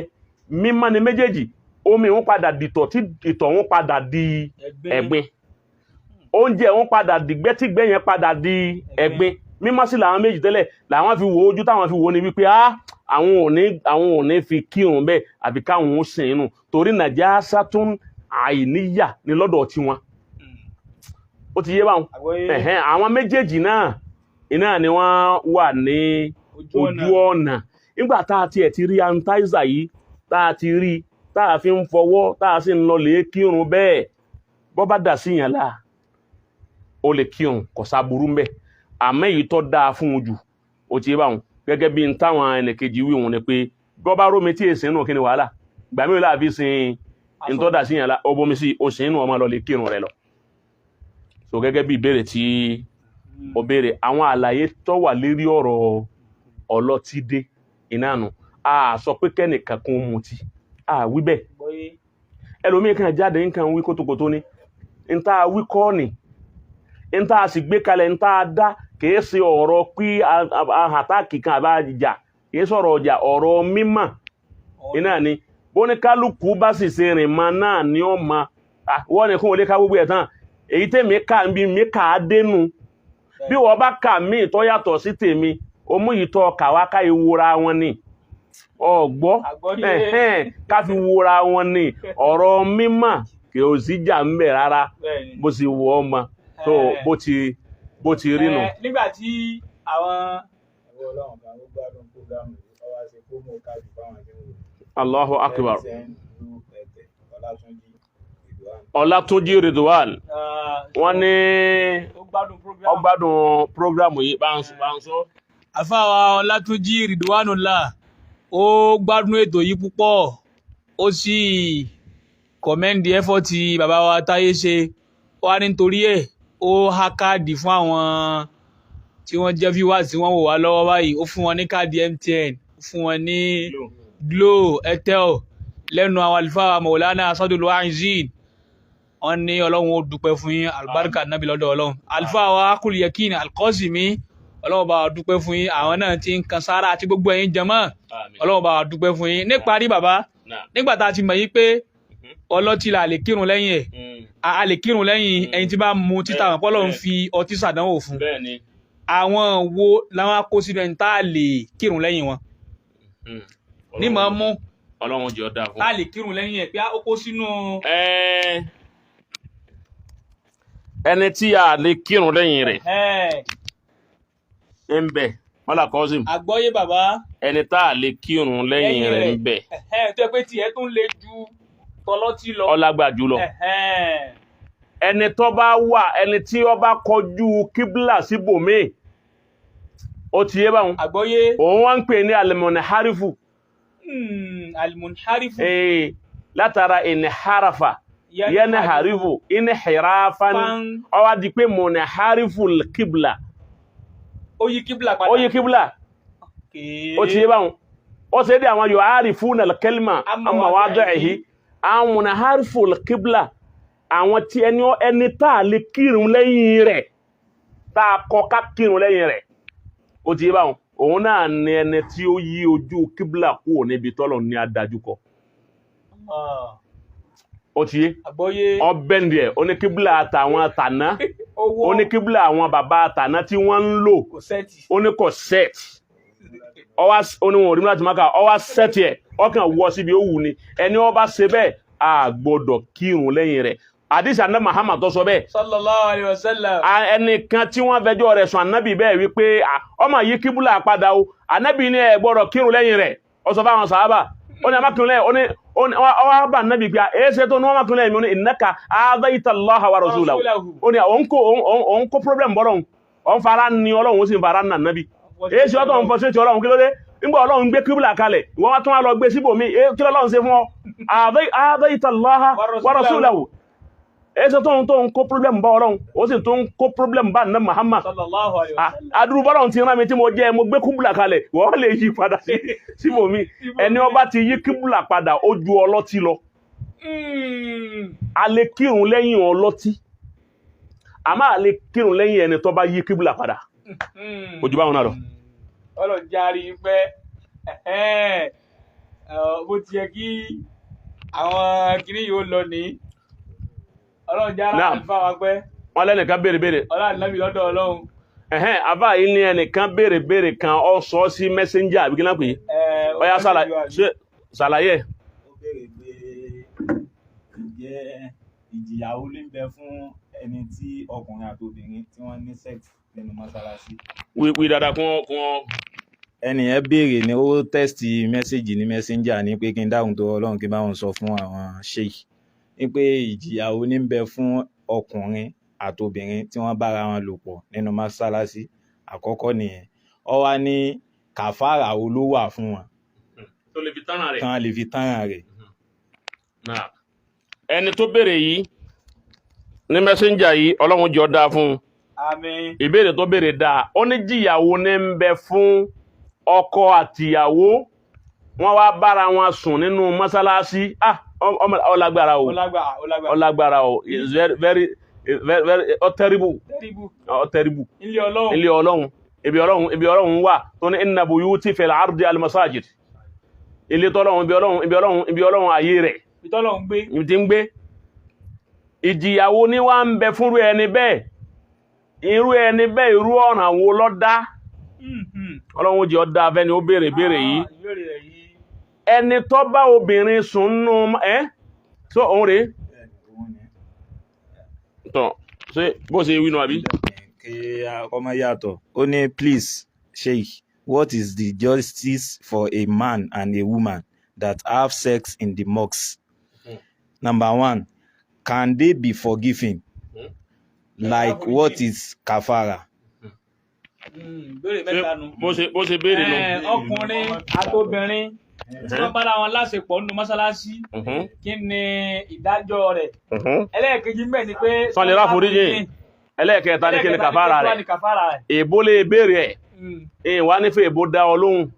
mímọ́ ni méjèèjì omi ń padà dìtọ̀ tí ìtọ̀ ń padà di ẹ̀gbin oúnjẹ wọn padà dìgbẹ́ tí gbẹ́ yẹn padà di ẹ̀gbin mímọ́ sí làwọn méjì tẹ́lẹ̀ làwọn fi wo ojú táwọn fi wo ni wípé àwọn ò ní fi kírun bẹ́ẹ̀ àbí káwọn ó sìn inú torí najasatun àìníyà ní lọ́dọ̀ tiwọn ó ti yé báwọn àwọn méjèèjì náà iná ni wọ́n wà ní ojú ọ̀nà nígbà tá a tiẹ̀ ti rí sanitizer yìí tá a ti rí tá a fi ń fọwọ́ tá a sì ń lọ lè kírun bẹ́ẹ̀ bọ́ bá dà sí yàn láà ó lè kírun kò sáburú mbẹ àmọ́ èyí tó dáa fún ojú ó ti bá wọn gẹ́gẹ́ bí n táwọn ẹnìkejì wí wọn ni pé bọ́ bá rómi tí èsì nù kí ni wàhálà gbà mí láàfi sin n tó dà sí yàn láà ó bomi sí ó sì nù ọmọ lọ lè kírun rẹ lọ so gẹ́gẹ́ bí ìbéèrè tí ó béèrè àwọn àlàyé tó wà lérí ọ̀rọ̀ ọlọ́tí dé iná nù a sọ pé kẹ́nìkan kún mutí a wí bẹ́ẹ̀ ẹlòmíì kan jáde nǹkan wí kótókótó ni n ta wí kọ́ ni n ta sì gbé kalẹ̀ n ta dá kìí ṣe ọ̀rọ̀ pé àhàtàkì kan àbá jà kìí sọ̀rọ̀ ọjà ọ̀rọ̀ mímọ̀ iná ni bóníkálukú bá sì ṣe rìn ma náà ni ó ma wọ́n ní kún olé ká gbogbo ẹ̀ tán èyí tèmi ká ń bí mi kà á dénú bí wọ́n bá kà mí tó yàtọ̀ sí tèmi omú yìí tọ́ kàwá ká ìwúra wọn ni ọgbọ́ ká fi wúra wọn ni ọ̀rọ̀ mímọ̀ kì ó sì jà ń bẹ̀ rárá bó sì wọ́ ọmọ so bó ti rí nù. nígbà tí àwọn. Allahu akbar. Ọlátúnjí Ridwan wọ́n ní ó gbádùn prógrámù yìí bá ń sọ. àfáà Ọlátúnjí Ridwanullah ó gbádùn ètò yìí púpọ̀ ó sì kọ̀mẹ́ndì ẹ́fọ́tì bàbá wa táyé ṣe wá nítorí ẹ̀ ó há káàdì fún àwọn tí wọ́n jẹ́ viewers tí wọ́n wò wá lọ́wọ́ báyìí ó fún wọn ní káàdì MTN ó fún wọn ní Glo Airtel lẹ́nu àwọn àlùfáà Maulana Sadul Wa'izin wọ́n ní ọlọ́run ó dúpẹ́ fún yín albarka nabi lọ́dọ̀ ọlọ́run àlùfáà wa Akul Yakin Al-Qasimi ọlọ́run bá wa dúpẹ́ fún yín àwọn náà ti ń kan sára àti gbogbo ẹ̀yin jàmáà ọlọ́run bá wa dúpẹ́ fún yín níparí bàbá nígbà tá a ti mọ̀ yí pé ọlọ́tí la lè kírun lẹ́yìn ẹ̀ a lè kírun lẹ́yìn ẹni tí bá mu títà wọn pọ́lọ́ ń fi ọtí ṣàdánwò fún àwọn wo làwọn akó sínú ẹni tá a lè kírun lẹ́yìn wọn ní màá mú ọlọ́run jẹ́ ọ̀dà fún tá a lè kírun lẹ́yìn ẹ̀ pé ó kó sínú. ẹni tí a lè kírun lẹ́yìn rẹ̀ ń bẹ mọ́là kọ́sìm. àgbọ́yé bàbá. ẹni tá a lè kírun lẹ́yìn rẹ̀ ń bẹ. tó yẹ pé tiẹ̀ tún le ju tọlọ́tí lọ. ọlágbà jùlọ. ẹni tó bá wà ẹni tí ó bá kọjú kíbla síbòmíì ó ti yé báwọn. àgbọ́yé. òun wá ń pè ní alimunharifu. alimunharifu. látara ìniharafa yẹn harifu inihirafan ó wá di pé munharifu kíbla. ó yí kíbla padà. ó yí kíbla. ó ti yé báwọn. ó ṣe é dé àwọn yu'arifuna al-kalima amma mawadi'ihi àwọn munharifu kíbla àwọn tí ẹni tá a lè kírun lẹ́yìn rẹ̀ tá a kọ ká kírun lẹ́yìn rẹ̀ ó ti yé báwọn òun náà ni ẹni tí ó yí ojú kíbla kúrò níbi tọ́lọ̀ ní adájú kọ ó ti yé ọbẹ̀ndì ẹ̀ ó ní kíbla àtàwọn àtàná ó ní kíbla àwọn bàbá àtàná tí wọ́n ń lò ó ní kò sẹ́ẹ̀tì ó ní wọn ò rí láti máa kà ọ wá sẹ́ẹ̀tì ẹ̀ ọkàn wọ síbi ó wù ni ẹni ó bá ṣe bẹ́ẹ̀ a gbọ́dọ̀ kírun lẹ́yìn rẹ̀ àdìsí àná Muhammad tó sọ bẹ́ẹ̀. sallallahu alayhi wa sallam. ẹnìkan tí wọ́n fẹjọ́ rẹ̀ sùn ànábì bẹ́ẹ̀ wípé ọmọ yìí kíbúlà padà o ànábì ní ẹ gbọ́dọ̀ kírun lẹ́yìn rẹ̀ ó sọ fáwọn sàhábà ó ní amákírun lẹ́yìn ó ní ọwọ́ bá ànábì pé èéṣe tó ní wọ́n mákírun lẹ́yìn mi ó ní innaka adayta Allaha wa rasulahu ó ní òun kó problem bọ́lọ́hun òun fara ní ọlọ́run ó sì fara ní ànábì èéṣe ọ̀tọ̀ ń fọ́ sí ti ọlọ́run kí ló dé nígbà ọlọ́run gbé kíbùlà kalẹ̀ ìwọ́n wá tún wá lọ gbé síbòmí kí lọ́lọ́run ṣe fún ọ adayta Allaha wa rasulahu èsì tó ń kó problem bá ọlọ́run ó sì tó ń kó problem bá ní Muhammad adúrú bọ́lọ́run ti rán mi tí mo jẹ́ mo gbé kíbùlà kalẹ̀ wọ́n lè yí padà síbòmí ẹni ó bá ti yí kíbùlà padà ó ju ọlọ́tí lọ a lè kírun lẹ́yìn ọlọ́tí àmọ́ a lè kírun lẹ́yìn ẹni tó bá yí kíbùlà padà ojú báwọn náà lọ. ọlọ́jàrí pẹ́ bó ti yẹ kí àwọn kìnnì yóò lọ ní ọlọ́jàrá àlùfáà wa pẹ́. wọ́n lẹ́nìkan béèrè. ọlọ́àdínlábì lọ́dọ̀ ọlọ́run. àbá yìí ní ẹnìkan béèrè kan ọ sọ sí messenger àbí kí náà pè é ọyá ṣàlàyé. ó béèrè pé ǹjẹ́ ìjìyà wo ló ń bẹ fún ẹni tí ọkùnrin àti obìnrin tí wọ́n ní sex nínú mọ́sálásí. wí dáadáa kún ẹni yẹn béèrè ní ó text message ní messenger ní pé kí n dáhùn tó Ọlọ́run kí n bá wọn sọ fún àwọn sheikh ní pé ìjìyà wo ní ń bẹ fún ọkùnrin àtobìnrin tí wọ́n bára wọn lò pọ̀ nínú mọ́sálásí. Àkọ́kọ́ nìyẹn. Ó wá ní kàfàrà wo ló wà fún wọn tó lè fi tánràn rẹ̀. tán lè fi tánràn rẹ̀. ẹni tó béèrè yìí ní messenger yìí Ọlọ́run jọ dáa fún un. Àmín. ìbéèrè tó béèrè dáa. Ó ní jìyàwó ní ń bẹ fún ọkọ àtìyàwó wọ́n wá bára wọn sùn nínú mọ́sálásí. Ọlágbára o, ọlágbára o, it's very very very terrible, terrible. Ilé Ọlọ́run, ilé Ọlọ́run, ibi Ọlọ́run wà tó ní inna buyuti fil ardi al masajid. Ilé tọ́lọ́run, ibi Ọlọ́run ayé rẹ̀, ibi tọ́lọ́run gbé, ibi tí ń gbé. Ìjìyàwó ní wá ń bẹ fúnrú ẹni bẹ́ẹ̀. Irú ẹni bẹ́ẹ̀ irú ọ̀nà wo ló dá? Ọlọ́run jẹ́ ó dá fẹ́ni ó béèrè yìí. Ẹni tó bá obìnrin sùn nù so òun rèé tọ́ ṣe bó ṣe wí nù àbí. Kí ọmọ yàtọ̀ ó ní please sheikh, what is the justice for a man and a woman that have sex in the mosque? Number one, can they be forgiven? Like what is kafara? Béèrè mẹ́ta nù. Bó ṣe béèrè nù. Ọkùnrin àtobìnrin tí wọ́n bára wọn láṣepọ̀ nínú mọ́sálásí, kí ni ìdájọ́ rẹ̀? Ẹlẹ́ẹ̀kejì mbẹ̀ ni pé sọ́ni ráforíjì. Ẹlẹ́ẹ̀kẹta ní kí ni kàfàrà rẹ̀? Èbó lè béèrè ẹ̀. Wá nífẹ̀ẹ́ èbó dá ọ lóhùn.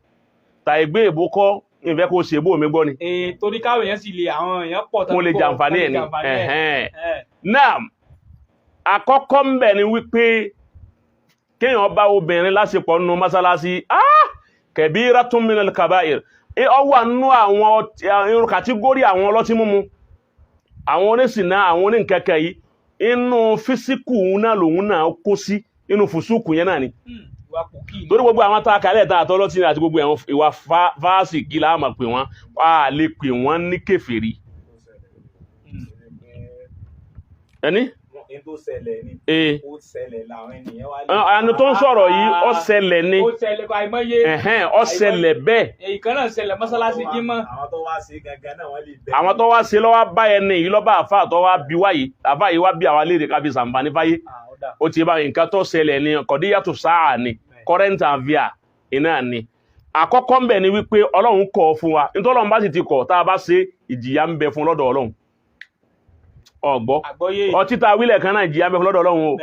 Ta ìgbé èbó kọ́ ìfẹ́ kó ṣe èbó mi gbọ́ ni. Torí káwọn èèyàn sì lè àwọn èèyàn pọ̀ tán. Mo lè jàǹfààní ẹ̀ ni. Náà àkọ́kọ́ mbẹ̀ ni wípé kéèyàn bá obìnrin láṣepọ̀ nínú mọ́sálásí kabiratun minal kaba'ir. Ó wà nínú àwọn kàtígórì àwọn ọlọ́tí mímu, àwọn oníṣìnà, àwọn onínkẹ́kẹ́ yìí. Inú físíkù náà lòun náà kó sí, inú fùsúkù yẹn náà ni. Torí gbogbo àwọn tá a kàlẹ̀ tá a tọ́ lọ́tí àti gbogbo àwọn ìwà fáàsì kí la máa pè wọ́n, wà á lè pè wọ́n ní kèfèrí. Ẹni? Tó ṣẹlẹ̀ ni ó ṣẹlẹ̀ làwọn ènìyàn wá lè. Ẹni tó ń sọ̀rọ̀ yìí ó ṣẹlẹ̀ ni. Ó ṣẹlẹ̀ kó àìmọye. Ó ṣẹlẹ̀ bẹ́ẹ̀. Ìkan náà ṣẹlẹ̀ mọ́sálásí Jímọ̀. Àwọn tó wá ṣe gangan náà wọ́n lè bẹ́ẹ̀. Àwọn tó wá ṣe lọ́wọ́ bá ẹni yìí lọ́ba àfáà tó wá bí wáyé, àfáà yìí wá bí àwa léèrè ká fi sàǹfààní fáyé. Ó ti bá nǹkan tó ṣẹlẹ̀ ni kọ̀díyàtò sáà ni current affair iná ni. Àkọ́kọ́ ń bẹ ni wípé Ọlọ́run kọ̀ fún wa. Nítorí Ọlọ́run bá sì ti kọ̀ tá a bá ṣe ìjìyà ń bẹ fún lọ́dọ̀ Ọlọ́run. Ọ̀gbọ́. Ọtí tá a wílẹ̀ kan náà ìjìyà ń bẹ fún lọ́dọ̀ Ọlọ́run o.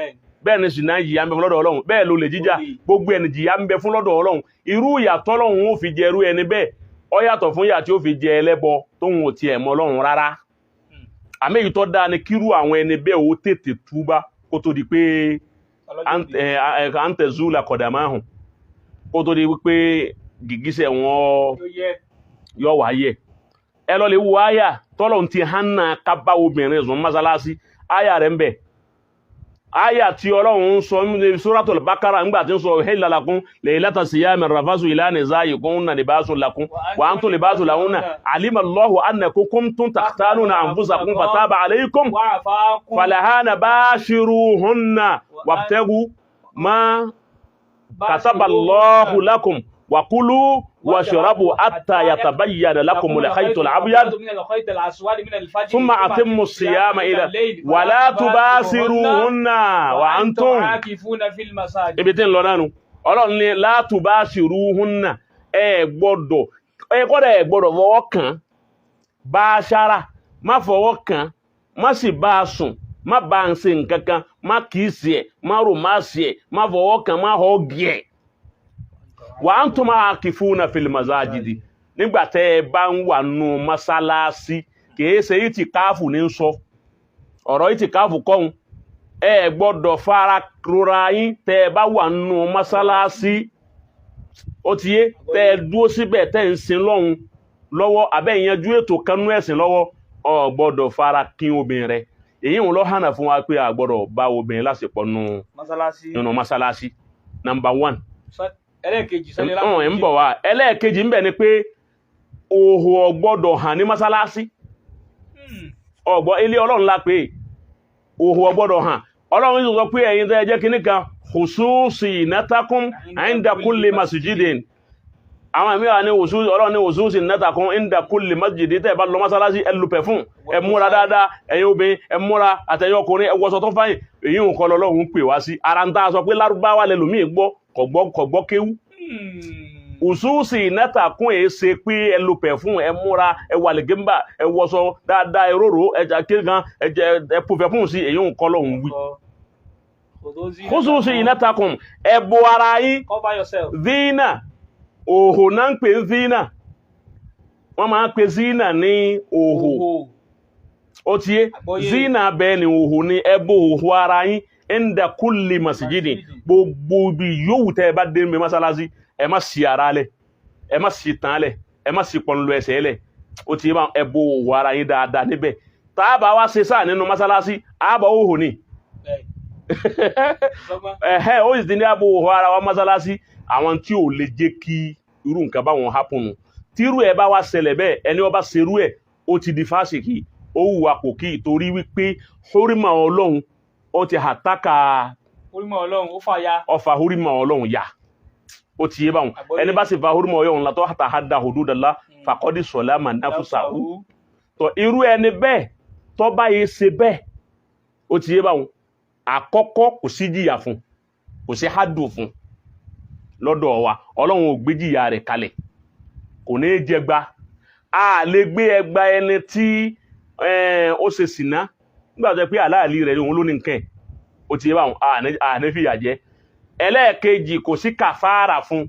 Bẹ́ẹ̀ ni ṣìnà ìjìyà ń bẹ fún lọ́dọ̀ Ọlọ́run. Bẹ́ẹ̀ ló lè jíjà. Gbogbo ẹni ìjìyà ń bẹ fún lọ́dọ̀ Ọlọ́run. Irú ìyàtọ̀ Ọlọ́run ó fi jẹ irú ẹni bẹ́ẹ̀. Ó yàtọ̀ fún ìyà tí ó fi jẹ ẹlẹ́bọ tóun ò tiẹ̀ mọ Ọlọ́run rárá. Àmì èyí tó dáa ni kírú àwọn ẹni bẹ́ẹ̀ ó tètè túbá kó tó di pé àǹtẹ̀zúlà kọ̀dàmáhùn. Kó tó di wípé gìgísẹ̀ wọn yọ wáyé. Ẹ lọ lè wo àyà tọ́lọ̀ ti hánà kábá obìnrin zùn mọ́sálásí. Àyà rẹ̀ ń bẹ. Àyà tí Ọlọ́run sọ ní Suratul Baqara ńgbà tí ń sọ uhilla lakum laylata siyami rafasu ila nisaikunna libasun lakum wa antum libasun lahunna alima Allahu annakum kuntum takhtanuna anfusakum fataba alaykum falahana bashiruhunna wabtagu ma kataba Allahu lakum wa kulu washrabu hatta yatabayyana lakum al-khayt al-abyad thumma atimmu as-siyama ila wa la tubashiruhunna wa antum ibi tin lọ nanu Ọlọ́run ní la tubashiruhunna ẹ gbọ́dọ̀ fọwọ́ kàn bashara má fọwọ́ kàn má sì bá sùn má bá ń ṣe nǹkan kan má kiss ẹ má romance ẹ má fọwọ́ kàn má hug ẹ wa antum akifuna fil masajidi nígbà tẹ́ bá ń wà nú mọ́sálásí kìí ṣe ìtìkáfù ní sọ ọ̀rọ̀ ìtìkáfù kọ́hun ẹ gbọ́dọ̀ fara rora yín tẹ́ bá wà nú mọ́sálásí ó ti yé tẹ́ dúró síbẹ̀ tẹ́ ń sin lọ́hun lọ́wọ́ abẹ́ ìyanjú ètò kanú ẹ̀sìn lọ́wọ́ ọ gbọ́dọ̀ fara kín obìnrin rẹ̀ èyí ń lọ hànà fún wa pé a gbọ́dọ̀ bá obìnrin láṣepọ̀ nínú mọ́sálásí number 1. Ẹlẹ́ẹ̀kejì sọ́lé lápò ń bọ̀ wá ẹlẹ́ẹ̀kejì ń bẹ ni pé òhò ọgbọ́dọ̀ hàn ní mọ́sálásí. Ọgbọ́ ilé Ọlọ́run la pé òhò ọgbọ́dọ̀ hàn. Ọlọ́run sọ pé ẹ̀yin tẹ́ jẹ́ kíní kan khususi natakum inda kulli masjidin. àwọn ẹ̀mí wa ní ọlọ́run ní òṣùṣì nẹ́ta kan inda kulli masjid tẹ́ bá lọ mọ́sálásí ẹ lu perfume ẹ múra dáadáa ẹ̀yin obìnrin ẹ múra àtẹ̀yin ọkùnrin ẹ wọṣọ tó fáyìn èyí ń kọ́ lọ́lọ́run pè wá sí ara ń tá sọ pé lárúbáwá lẹ́lòmíì gbọ́ kọ̀gbọ́ kéwú òṣùṣì nẹ́ta kún èé ṣe pé ẹ lu perfume ẹ múra ẹ wà lè gẹ́mbà ẹ wọṣọ dáadáa ẹ róró ẹ jà kékan ẹ pu perfume sí èyí ń kọ́ lọ́run wí òṣùṣì nẹ́ta kún ẹ bo ara yín zina òhò náà ń pè zina wọ́n máa ń pè zina ní òhò ó ti yé zina bẹ́ẹ̀ ni òhò ní ẹbọ òhò ara yín inda kulli masjidin gbogbo bí yóò tẹ́ bá dé mi mọ́sálásí ẹ má sí ara lẹ̀ ẹ má sí tán lẹ̀ ẹ má sí pọnlọ ẹsẹ̀ lẹ̀ ó ti yé bá ẹbọ òhò ara yín dáadáa níbẹ̀ tá a bá wá ṣe sáà nínú mọ́sálásí àbá òhò ni ó sì ti ní àbò òhò ara wa mọ́sálásí àwọn tí ò lè jẹ́ kí irú nǹkan báwọn hápùnù tí irú ẹ̀ bá wá ṣẹlẹ̀ bẹ́ẹ̀ ẹni ó bá ṣerú ẹ̀ ó ti di fásìkì ó hùwà kò kí torí wípé hórímà ọlọ́run ó ti hàtákà hórímà ọlọ́run ó fàya ọfà hórímà ọlọ́run yá ó ti yé báwọn ẹni bá sì fa hórímà ọlọ́run látọ́ àtàhádà hududallah fàkọ́dí sọ̀lámà náfúsàhù tó irú ẹni bẹ́ẹ̀ tó bá yé ṣe bẹ́ẹ̀ ó ti yé báwọn àkọ́kọ́ kò sí jìyà fún kò sí hádùn fún lọ́dọ̀ wa ọlọ́run ò gbé jìyà rẹ̀ kalẹ̀ kò ní jẹgba a lè gbé ẹgba ẹni tí ó ṣe sìná nígbà tó pé aláàlí rẹ̀ òun ló ní nǹkan ó ti yé báwọn àní fìyà jẹ ẹlẹ́ẹ̀kejì kò sí kàfàrà fún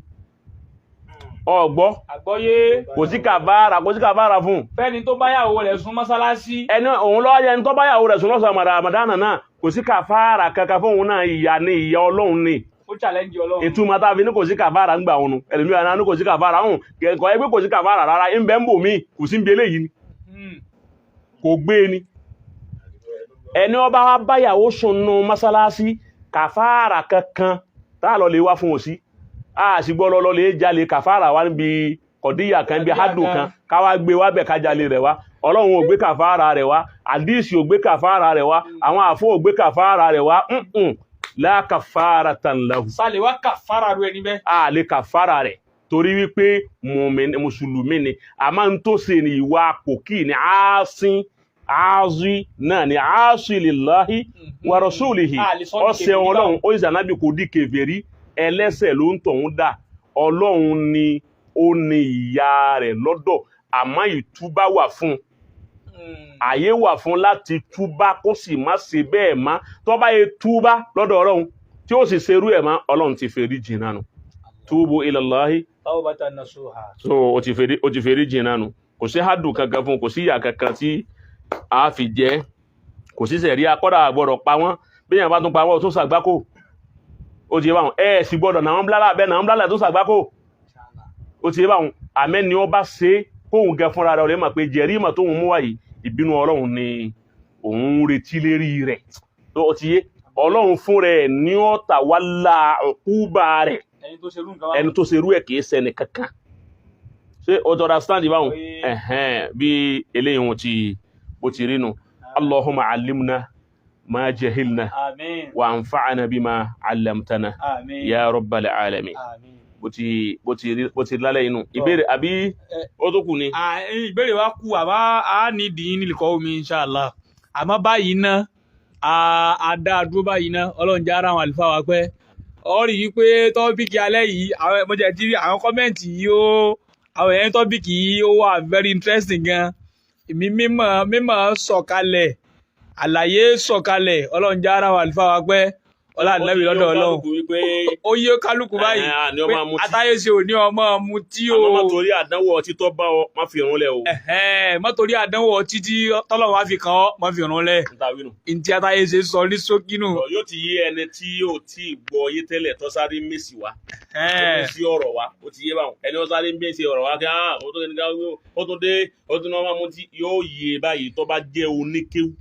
ọgbọ́ àgbọ́yé kò sí kàfàrà fún fẹ́ni tó báyàwó rẹ̀ sún mọ́sálásí ẹni òun lọ́wọ́ yẹn tó báyàwó rẹ̀ sún lọ́sàn Ramadana náà kò sí kàfàrà kankan fún òun náà ìyà ni ìyà ọlọ́run ni ó challenge ọlọ́run ìtumọ̀ tá a fi ní kò sí kàfàrà ń gbà ọ̀nù ẹ̀lùmí àná ní kò sí kàfàrà ọ̀hún kẹ̀kọ́ ẹgbẹ́ kò sí kàfàrà rárá ń bẹ́ ń bò mí kò sí ń bí eléyìí ni kò gbé ni ẹni ọba wa báyàwó sùnnú mọ́sálásí kàfàrà kankan tá a lọ lè wá fún òsí a sì gbọ́ lọ lè jalè kàfàrà wa níbi kọ̀díyà kan bí hádùn kan káwá gbé wá bẹ̀ kájalè rẹ̀ wá ọlọ́run ò gbé kàfàrà rẹ̀ wá àdíìsì ò gbé kàfàrà rẹ̀ wá àwọn àfọ ò gbé kàfàrà rẹ̀ wá la kàfàrà tàn lahu. sálẹ̀ wá kàfàrà rẹ̀ níbẹ̀. a lè kàfàrà rẹ̀ torí wípé mùsùlùmí ni a máa ń tó ṣe ní ìwà pòkì ní àásí náà ni àásí lillahi wa rasulihi ọ̀sẹ̀ ọlọ́run ó sì ànábì kò dí kèfèrí ẹlẹ́sẹ̀ ló ń tọ̀hún dà ọlọ́run ni ó ní ìyà rẹ̀ lọ́dọ̀ àmọ́ ìtúbá wà fún àyè wà fún láti túbá kó sì má ṣe bẹ́ẹ̀ má tó bá yẹ túbá lọ́dọ̀ ọlọ́run tí ó sì ṣerú ẹ̀ má ọlọ́run ti fèrí jìnnà nù túbú ilallahi tawbatan nasuha. so ó ti fèrí jìnnà nù kò sí hádùn kankan fún kò sí ìyà kankan tí a fi jẹ kò sí sẹ̀rí akọ́dà gbọ́dọ̀ pa wọ́n bí èèyàn bá tún pa wọ́n tó ṣàgbákò ó ti yé báwọn sì gbọ́dọ̀ náà blára bẹ́ẹ̀ náà blára tó ṣàgbákò ó ti yé báwọn àmẹ́ni ó bá ṣe kóhun gẹ fúnra rẹ̀ ọ̀lẹ́ mà pé jẹ̀rí mà tóhun mú wáyìí ìbínú ọlọ́run ni òun retí lérí rẹ̀ tó ti yé ọlọ́run fún rẹ̀ ní ọ̀tà wàlá ọ̀kúbà rẹ̀ ẹni tó ṣerú ẹ̀ kìí ṣẹni kankan ṣé o tó understand báwọn bí eléyìí wọn bó ti rí nu allahumma alimna ma jahilna wa anfa'na bima allamtana ya rabbal alamin bó ti lálẹ́ inú ìbéèrè àbí ó tó kù ni. ìbéèrè wa kù àmọ́ a ní ìdíyín nílùkọ́ omi inshallah àmọ́ báyìí ná a dá dúró báyìí ná ọlọ́run jẹ́ ara àwọn àlùfáà wa pẹ́ ọ rí i pé tọ́pìkì alẹ́ yìí àwọn ẹ̀mọ́jẹ̀ tí àwọn kọ́mẹ́ǹtì yìí àwọn ẹ̀yẹn tọ́pìkì yìí ó wà very interesting gan èmi mímọ̀ sọ̀kalẹ̀ àlàyé sọ̀kalẹ̀ ọlọ́run jẹ́ ara àwọn àlùfáà wa pẹ́ ọlá ànábì lọ́dọ̀ ọlọ́run ó yé kálukú báyìí pé àtàyèsí ò ní ọmọ mu tí o. àmọ́ má torí àdánwò ọtí tó bá ọ má fi ìrun lẹ̀ o. má torí àdánwò ọtí tí tọ́lọ́run wá fi kàn ọ́ má fi ìrun lẹ̀. ntí àtàyèsí sọ ní ṣókínú. yóò ti yé ẹni tí yóò tí gbọ́ yé tẹ́lẹ̀ tó sáré mèsì wa ó sí ọ̀rọ̀ wa ó ti yé báwọn ẹni ó sáré mèsì ọ̀rọ̀ wa kí ó tún náà má mú tí yóò yé báyìí tó bá jẹ́ oníkéwù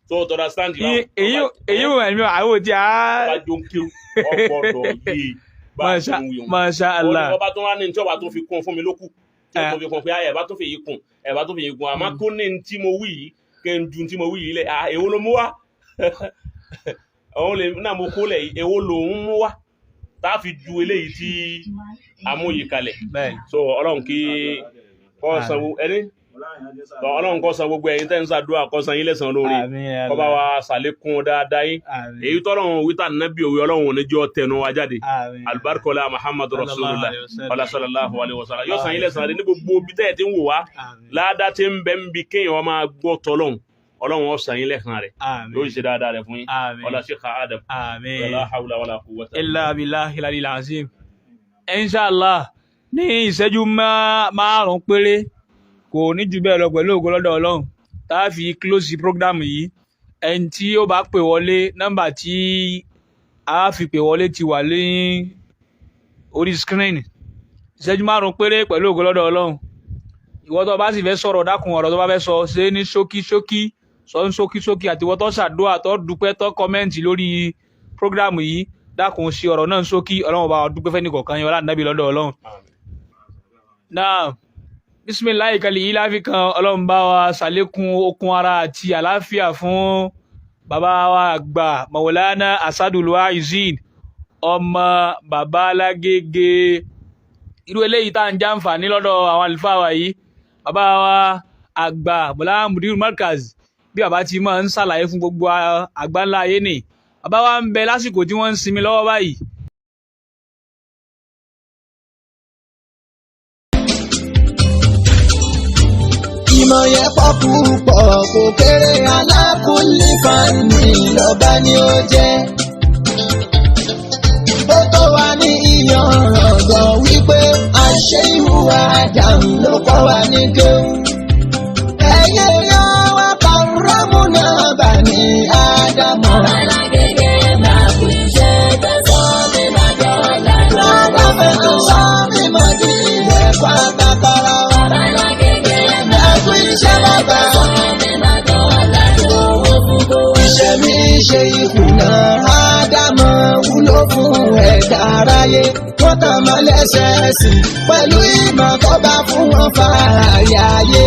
so to understand you èyí wò ẹ̀mí àwọn òtí àá bá jọ ń kí ọgbọ́dọ̀ yìí bá ṣe ń wíwọ̀n Masha Allah ọba tó wá ní tí ọba tó fi kún fún mi lókù tí ó fi kún pé ẹ̀bá tó fi yìí kún ẹ̀bá tó fi yìí kún àmọ́ kó ní tí mo wí yìí kẹ́ ń ju tí mo wí yìí lẹ̀ èwo ló mú wá òun lè náà mo kó lẹ̀ èwo lòun mú wá tá fi ju eléyìí tí amóyè kalẹ̀ bẹ́ẹ̀ so Ọlọ́run kí kó san ẹni Ọlọ́run kó san gbogbo ẹ̀yin tẹ́ ń ṣàdúrà kó san yín lẹ́san lórí kó bá wa ṣàlékún dáadáa yín èyí tọ́lọ́run wíta nábì òwe Ọlọ́run ní jọ tẹnu wa jáde albarkola Muhammadu Rasulullah sallallahu alaihi wasallam yóò san yín lẹ́san ní gbogbo bí tẹ́ ti ń wò wá ládá tí ń bẹ ń bi kéèyàn máa gbọ́ tọ́lọ́run Ọlọ́run ó san yín lẹ́san rẹ̀ yóò ṣe dáadáa rẹ̀ fún yín wala Sheikh Adam wala hawla wala quwwata illa billahi al-aliyyil azim inshallah ní ìṣẹ́jú márùn-ún péré kò ní jù bẹ́ẹ̀ lọ pẹ̀lú ògo lọ́dọ̀ Ọlọ́run tá a fi close program yìí ẹni tí ó bá pè wọlé nọ́mbà tí a fi pè wọlé ti wà ní orí screen ìṣẹ́jú márùn-ún péré pẹ̀lú ògo lọ́dọ̀ Ọlọ́run ìwọ tó bá sì fẹ́ sọ̀rọ̀ dákun ọ̀rọ̀ tó bá fẹ́ sọ ṣe ní ṣókí sọ ní ṣókí àti ìwọ tó ṣàdúrà tó dúpẹ́ tó kọ́mẹ́ǹtì lórí program yìí dákun ṣe ọ̀rọ̀ náà ṣókí Ọlọ́run bá dúpẹ́ fẹ́ nìkọ̀ọ̀kan yẹn ọlá nàbí lọ́dọ̀ Ọlọ́run. Náà bisimilayi kali ilafi kan Ọlọ́run bá wa ṣàlékún okun ara àti àlàáfíà fún bàbá wa àgbà Maulana Asadul Wa'izin ọmọ bàbá Alágége irú eléyìí tá à ń jàǹfààní lọ́dọ̀ àwọn àlùfáà wa yìí bàbá wa àgbà bọ́lá mudir markaz bí bàbá ti máa ń ṣàlàyé fún gbogbo àgbáńlá ayé ni bàbá wa ń bẹ lásìkò tí wọ́n ń sinmi lọ́wọ́ báyìí. ìmọ̀ yẹn pọ̀ púpọ̀ kò kéré alákùnlé fani lọ́ba ni ó jẹ́. ó tó wà ní ìyànràn wípé àṣẹ ìhùwà àdàmú ló kọ́ wa ní kéwù. ẹ̀yẹ yan wá pàrọ́mù náà bà ní ádámọ̀. Alágége máa kú iṣẹ́ tó sọ mí máa dọ̀la. lọ́dọ̀ fẹ́ tó sọ mí máa di ẹ̀kọ́ àtàkọ́rọ̀. Alágége máa kú iṣẹ́ bàbá. Iṣẹ́ mi ṣe ìkùnà ádámọ̀ wúlò fún ẹ̀dá aráyé. Wọ́n tàn mọ́ lẹ́sẹ̀ẹ́sì pẹ̀lú ìmọ̀ tó bá fún wọn fààyè ayé.